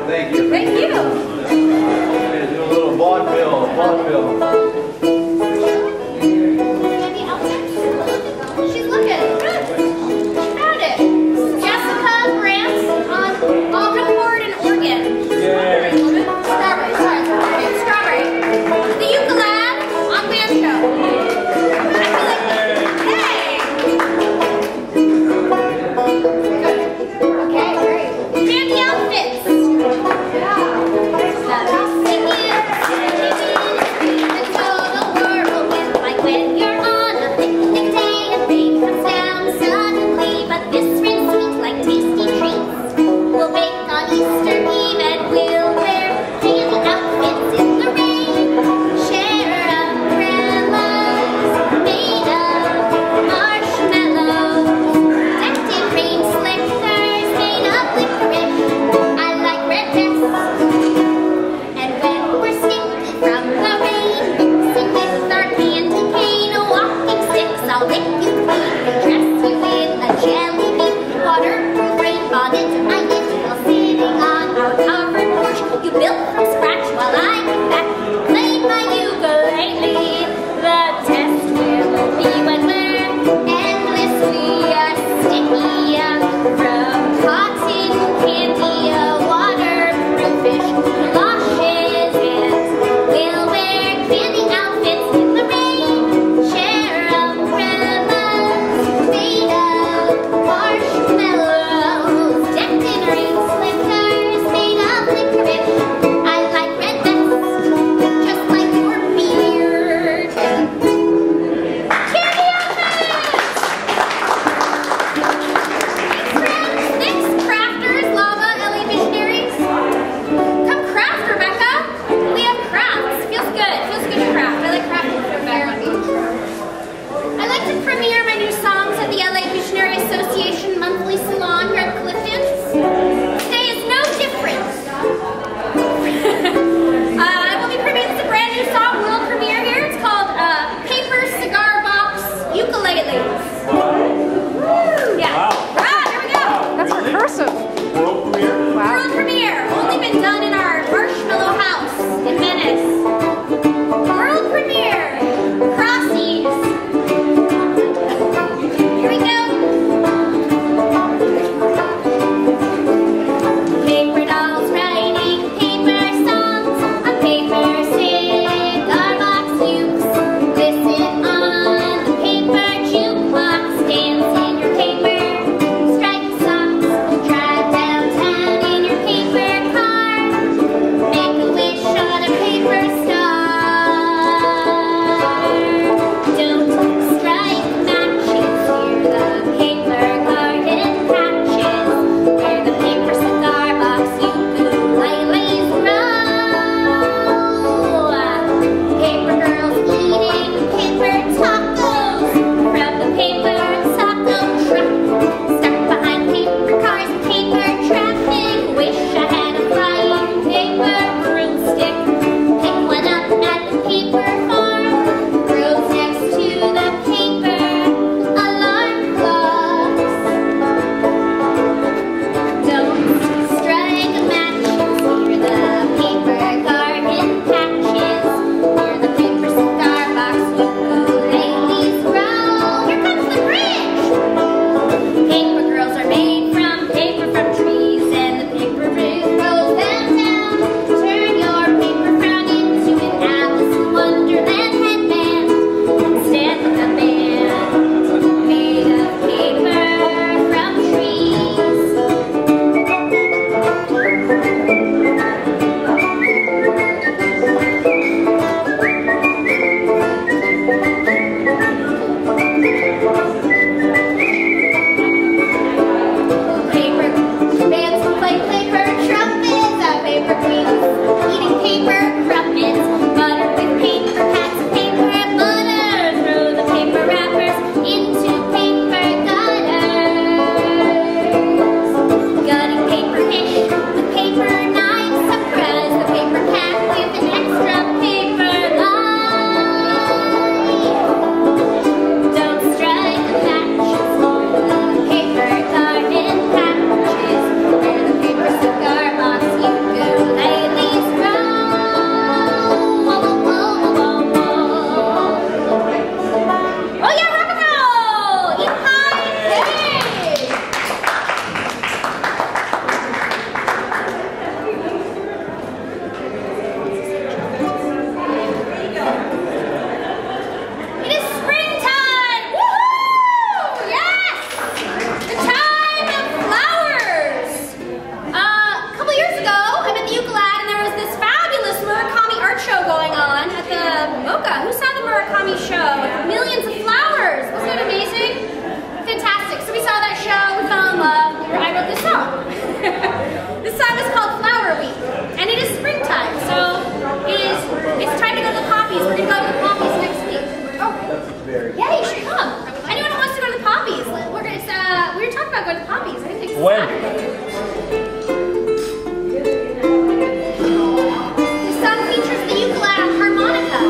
Thank you. Thank you. Do a little vaudeville. She's looking good. Found it. Jessica Grant on Algonquin and Oregon. Strawberry. Sorry. Strawberry. The ukulele on banjo. Okay, great. Candy outfits. Yeah. Singing. I'll lick you clean and dress you in a jelly bean. Waterproof rain bonnet I knit while sitting on our covered porch. You built from scratch while I get back, played my ukulele. The test will be when we're endlessly sticky. From cotton candy, waterproofish galoshes, and we'll wear candy outfits in the rain. Share umbrellas made of marshmallows, decked in rain slippers made of licorice. I like red vests, just like your beard. Candy outfits! Thanks, crafters, lava, LA missionaries. Come craft, Rebecca. We have crafts. Feels good. Feels good to craft. I like crafting with Rebecca. I like to premiere my new songs at the LA Missionary Association monthly salon here at Clifton's. Today is no different. I will be premiering a brand new song, world premiere here. It's called Paper Cigar Box Ukuleles. Yeah. Wow. Here we go. That's recursive. World premiere? Wow. World premiere. Only been done in our marshmallow house in Venice. World premiere. Crossies. Here we go. Paper dolls writing paper songs on paper cigar box ukes. Listen on the paper jukebox. Dance in your paper striped socks. Drive downtown in your paper car. Make a wish on a paper star. Don't strike matches. Hear the paper garden patches. Where the paper cigar box ukuleles grow. Paper girls eating paper tacos from the paper taco truck. Stuck behind paper cars and paper traffic. Wish I had a flying paper broomstick. Pick one up at the paper farm. Grows next to the paper alarm clocks. Don't strike a match. Hear the paper garden patches. Hear the paper cigar box ukuleles grow. Here comes the bridge. Paper girls are made from paper from trees, and the paper bridge goes them down. Turn your paper frown into an Alice in Wonderland headband, and stand with a band made of paper from trees. Paper bands will play paper trumpets. Paper queens eating paper crumpets. Butter with paper hats and paper butter. Throw the paper wrappers into paper gutters. Gutting paper fish with paper knives. Surprise the paper cat with an extra paper knife. Don't strike a match. Paper garden patches. Where the paper cigar box ukuleles grow. Whoa, whoa, whoa, whoa, whoa. Oh yeah, rock and roll! Eat pie and cake! It is springtime! Woohoo! Yes! The time of flowers! A couple years ago, I met the Ukulad, and there was this fabulous Murakami art show going on at the Mocha. Who saw the Murakami show? Millions of flowers! Wasn't that amazing? Fantastic. So we saw that show, we fell in love, I wrote this song. This song is called Flower Week, and it is springtime, so it's time to go to the poppies. We're going to go to the poppies next week. Oh, yeah, you should come. Anyone who wants to go to the poppies, we were talking about going to the poppies. I think it's When? Saturday. This song features the ukulele harmonica.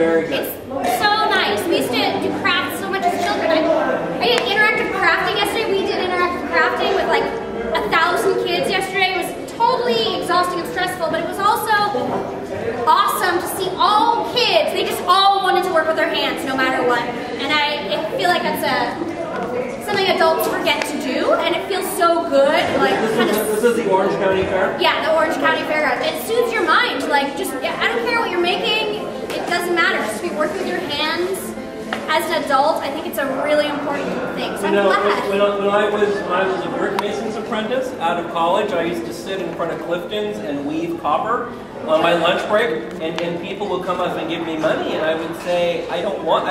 very good. It's so nice. We used to do crafts so much as children. I did interactive crafting yesterday. We did interactive crafting with like 1,000 kids yesterday. It was totally exhausting and stressful, but it was also awesome to see all kids. They just all wanted to work with their hands no matter what. And I feel like that's something adults forget to do, and it feels so good. Like This is the Orange County Fair? Yeah, the Orange County Fair. It soothes your mind. Like, just, I don't care what you're making. It doesn't matter. Just be working with your hands. As an adult, I think it's a really important thing. So I'm glad. When I was a brick mason's apprentice out of college, I used to sit in front of Clifton's and weave copper on my lunch break, and people would come up and give me money, and I would say, I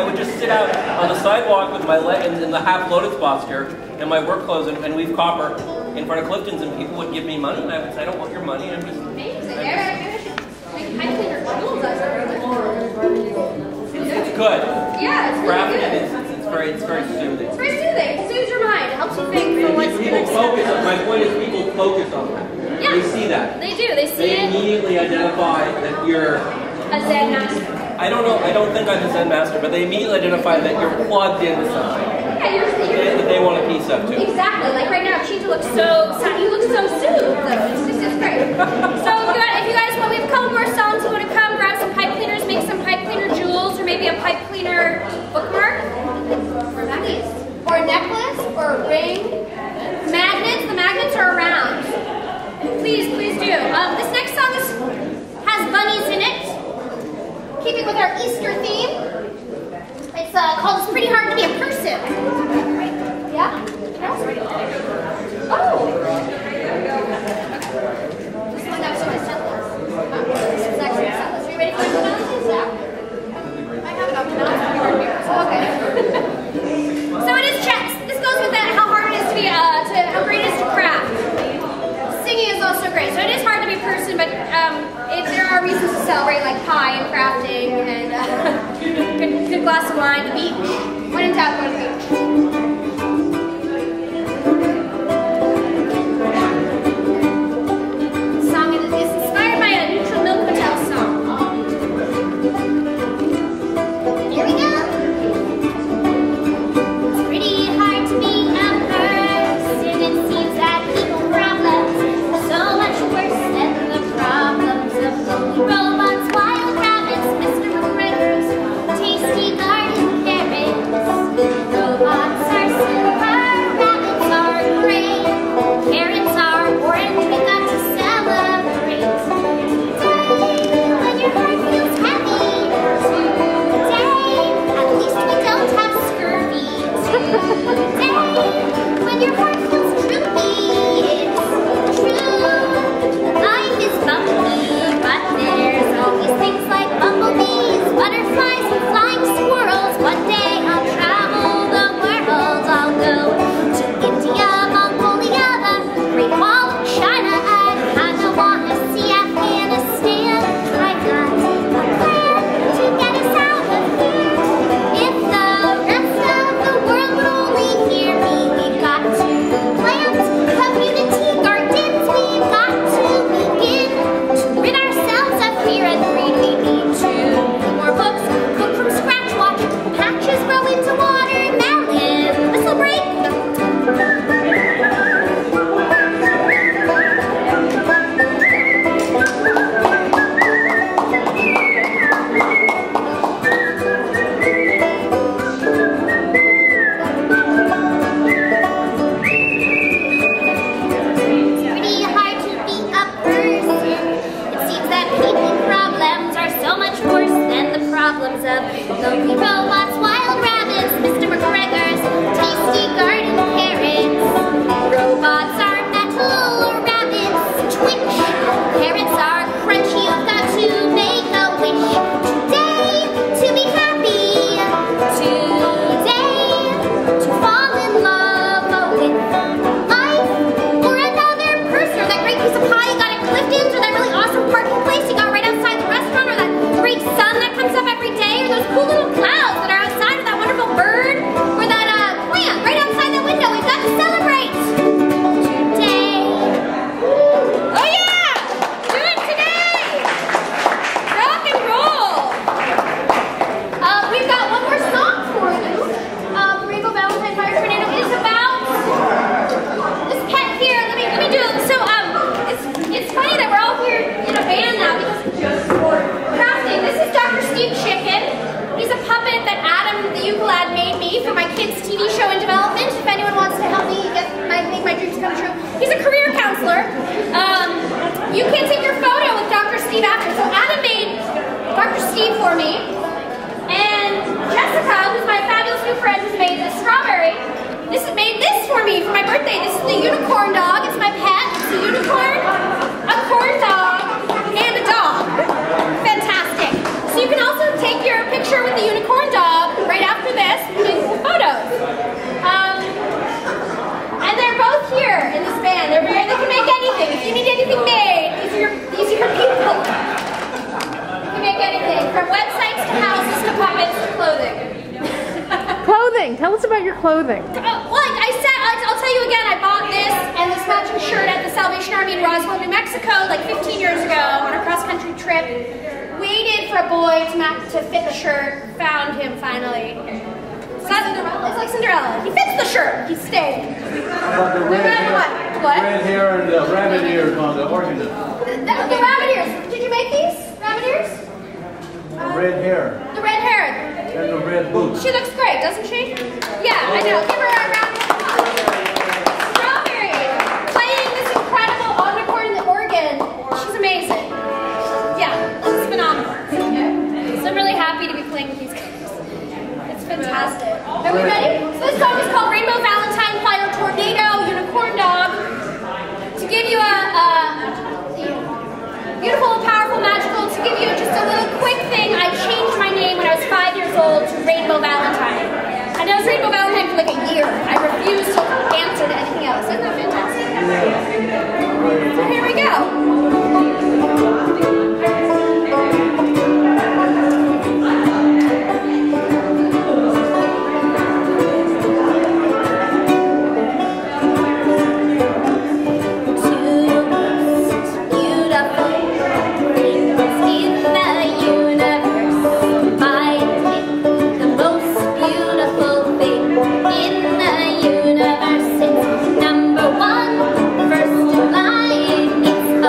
would just sit out on the sidewalk with my leg in the half lotus posture in my work clothes and weave copper in front of Clifton's, and people would give me money, and I would say, I don't want your money, I'm just... It's good. Yeah, it's really good. It's very soothing. It's very soothing. It soothes your mind. It helps you think for what's People focus on, my point is people focus on that. Yeah. They see that. They do. They see They it. immediately identify that you're... A Zen master. I don't know, I don't think I'm a Zen master, but they immediately identify that you're plugged into something. Yeah, you're That they want a piece of too. Exactly. Like right now, Cheetah looks so sad. You look so soothed, though. It's great. So if you guys want, we have a couple more songs. You want to come grab some pipe cleaners, make some pipe cleaner jewels, or maybe a pipe cleaner bookmark, or magnets, or a necklace, or a ring. Magnets. The magnets are around. Please do. This next song has bunnies in it, keeping with our Easter theme. It's called "It's Pretty Hard to Be a Person." Yeah? Oh! This one actually has sentences. This is actually a sentence. Are you ready for the pronunciation? Yeah? I have it up now. So okay. So it is chess. This goes with that, how hard it is to be, how great it is to craft. Singing is also great. So it is hard to be a person, but there are reasons to celebrate, like pie and crafting and good glass of wine, the beach. When in doubt, go to the beach. Song is inspired by a Neutral Milk Hotel song. Here we go. It's pretty hard to be a person. It seems that people problems are so much worse than the problems of lonely robots, wild rabbits, Mr. McGregor's tasty garden carrots. Robots are silver, rabbits are gray, carrots are orange. We got to celebrate today. When your heart feels heavy today, at least we don't have scurvy today. When your heart feels droopy, it's true. Life is bumpy, but there's always things like bumblebees, butterflies, and flying squirrels. One day I'll travel the world. I'll go to India, Mongolia, the Great Wall of China. I kinda wanna see Afghanistan. I got a plan to get us out of here. If the rest of the world would only hear me, we've got to plant community gardens. We've got to begin to rid ourselves of fear and greed. We need to read more books, cook from scratch, watch patches grow into watermelon. Whistle break. It's pretty hard to be a person. It seems that people problems are so much worse than the problems of lonely robots, wild rabbits, Mr. McGregor's tasty garden carrots. Robots are metal, rabbits twitch, carrots are crunchy. You've got to make a wish today to be happy, today to fall in love with life or another person, or that great piece of pie you got at Clifton's, or that really awesome parking place you got right outside the restaurant, or that great sun that comes up every day, or those cool little clouds that are outside He's a career counselor. You can take your photo with Dr. Steve after. So Adam made Dr. Steve for me. And Jessica, who's my fabulous new friend, has made this strawberry. This has made this for me for my birthday. This is the unicorn dog. It's my pet. It's a unicorn, a corn dog, and a dog. Fantastic. So you can also take your picture with the unicorn dog right after this and make some photos. And they're both here in this band. They can make anything. If you need anything made, these are your people. You can make anything, from websites to houses to puppets to clothing. Clothing. Tell us about your clothing. I'll tell you again, I bought this and this matching shirt at the Salvation Army in Roswell, New Mexico, like 15 years ago on a cross-country trip. Waited for a boy to fit the shirt, found him finally. It's like Cinderella. He fits the shirt. He stayed. How about the red hair? What? Red hair and rabbit ears on the organ. The rabbit ears. Did you make these rabbit ears? Red hair. The red hair. And the red boots. She looks great, doesn't she? Yeah, I know. Give her a round of applause. Strawberry, playing this incredible on the organ. She's amazing. Yeah, she's phenomenal. So I'm really happy to be playing with these guys. It's fantastic. Are we ready? So this song is called Rainbow Valentine, Fire Tornado, Unicorn Dog. To give you a beautiful, powerful, magical, to give you just a little quick thing, I changed my name when I was 5 years old to Rainbow Valentine. And I was Rainbow Valentine for like a year. I refused to answer to anything else. Isn't that fantastic? So here we go. Number one, first in line, it's a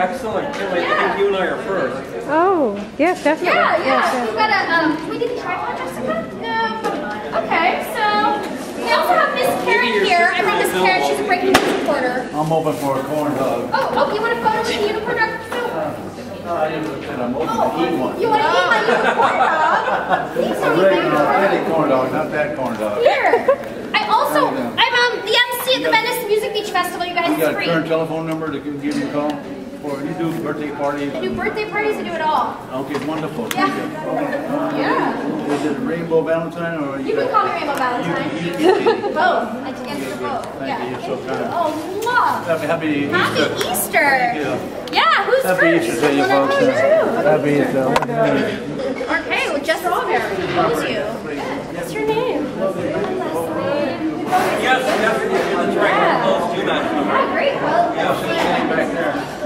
excellent, Kim. I think you and I are first. Oh, yes, definitely. Yeah, yeah. Yes, yes. We've got a, can we get the tripod, Jessica? No. Okay, so we also have Miss Karen here. I brought Miss Karen. She's a breaking news reporter. I'm open for a corn dog. Oh, you want a photo with the unicorn dog? And I'm open to eat one. You want to eat my unicorn dog? Please don't eat my unicorn dog. Corn dog, not that corn dog. Here. I'm the MC at the Venice Music Beach Festival. You guys, You got it's a free. current telephone number to give you a call? Or you do birthday parties? I do birthday parties. I do it all. Okay, wonderful. Yeah. Yeah. Is it a Rainbow Valentine or You can call me Rainbow Valentine. Both. I can answer both. Thank you, you're so kind. Oh, love. Happy Easter. Happy Easter. Thank you. Yeah, who's Happy first? Easter to you folks. Happy Easter. Okay, well, just Strawberry. Who's you? What's your name? Yes, definitely. That's right. We're close to that. Yeah, great. Well, Back there.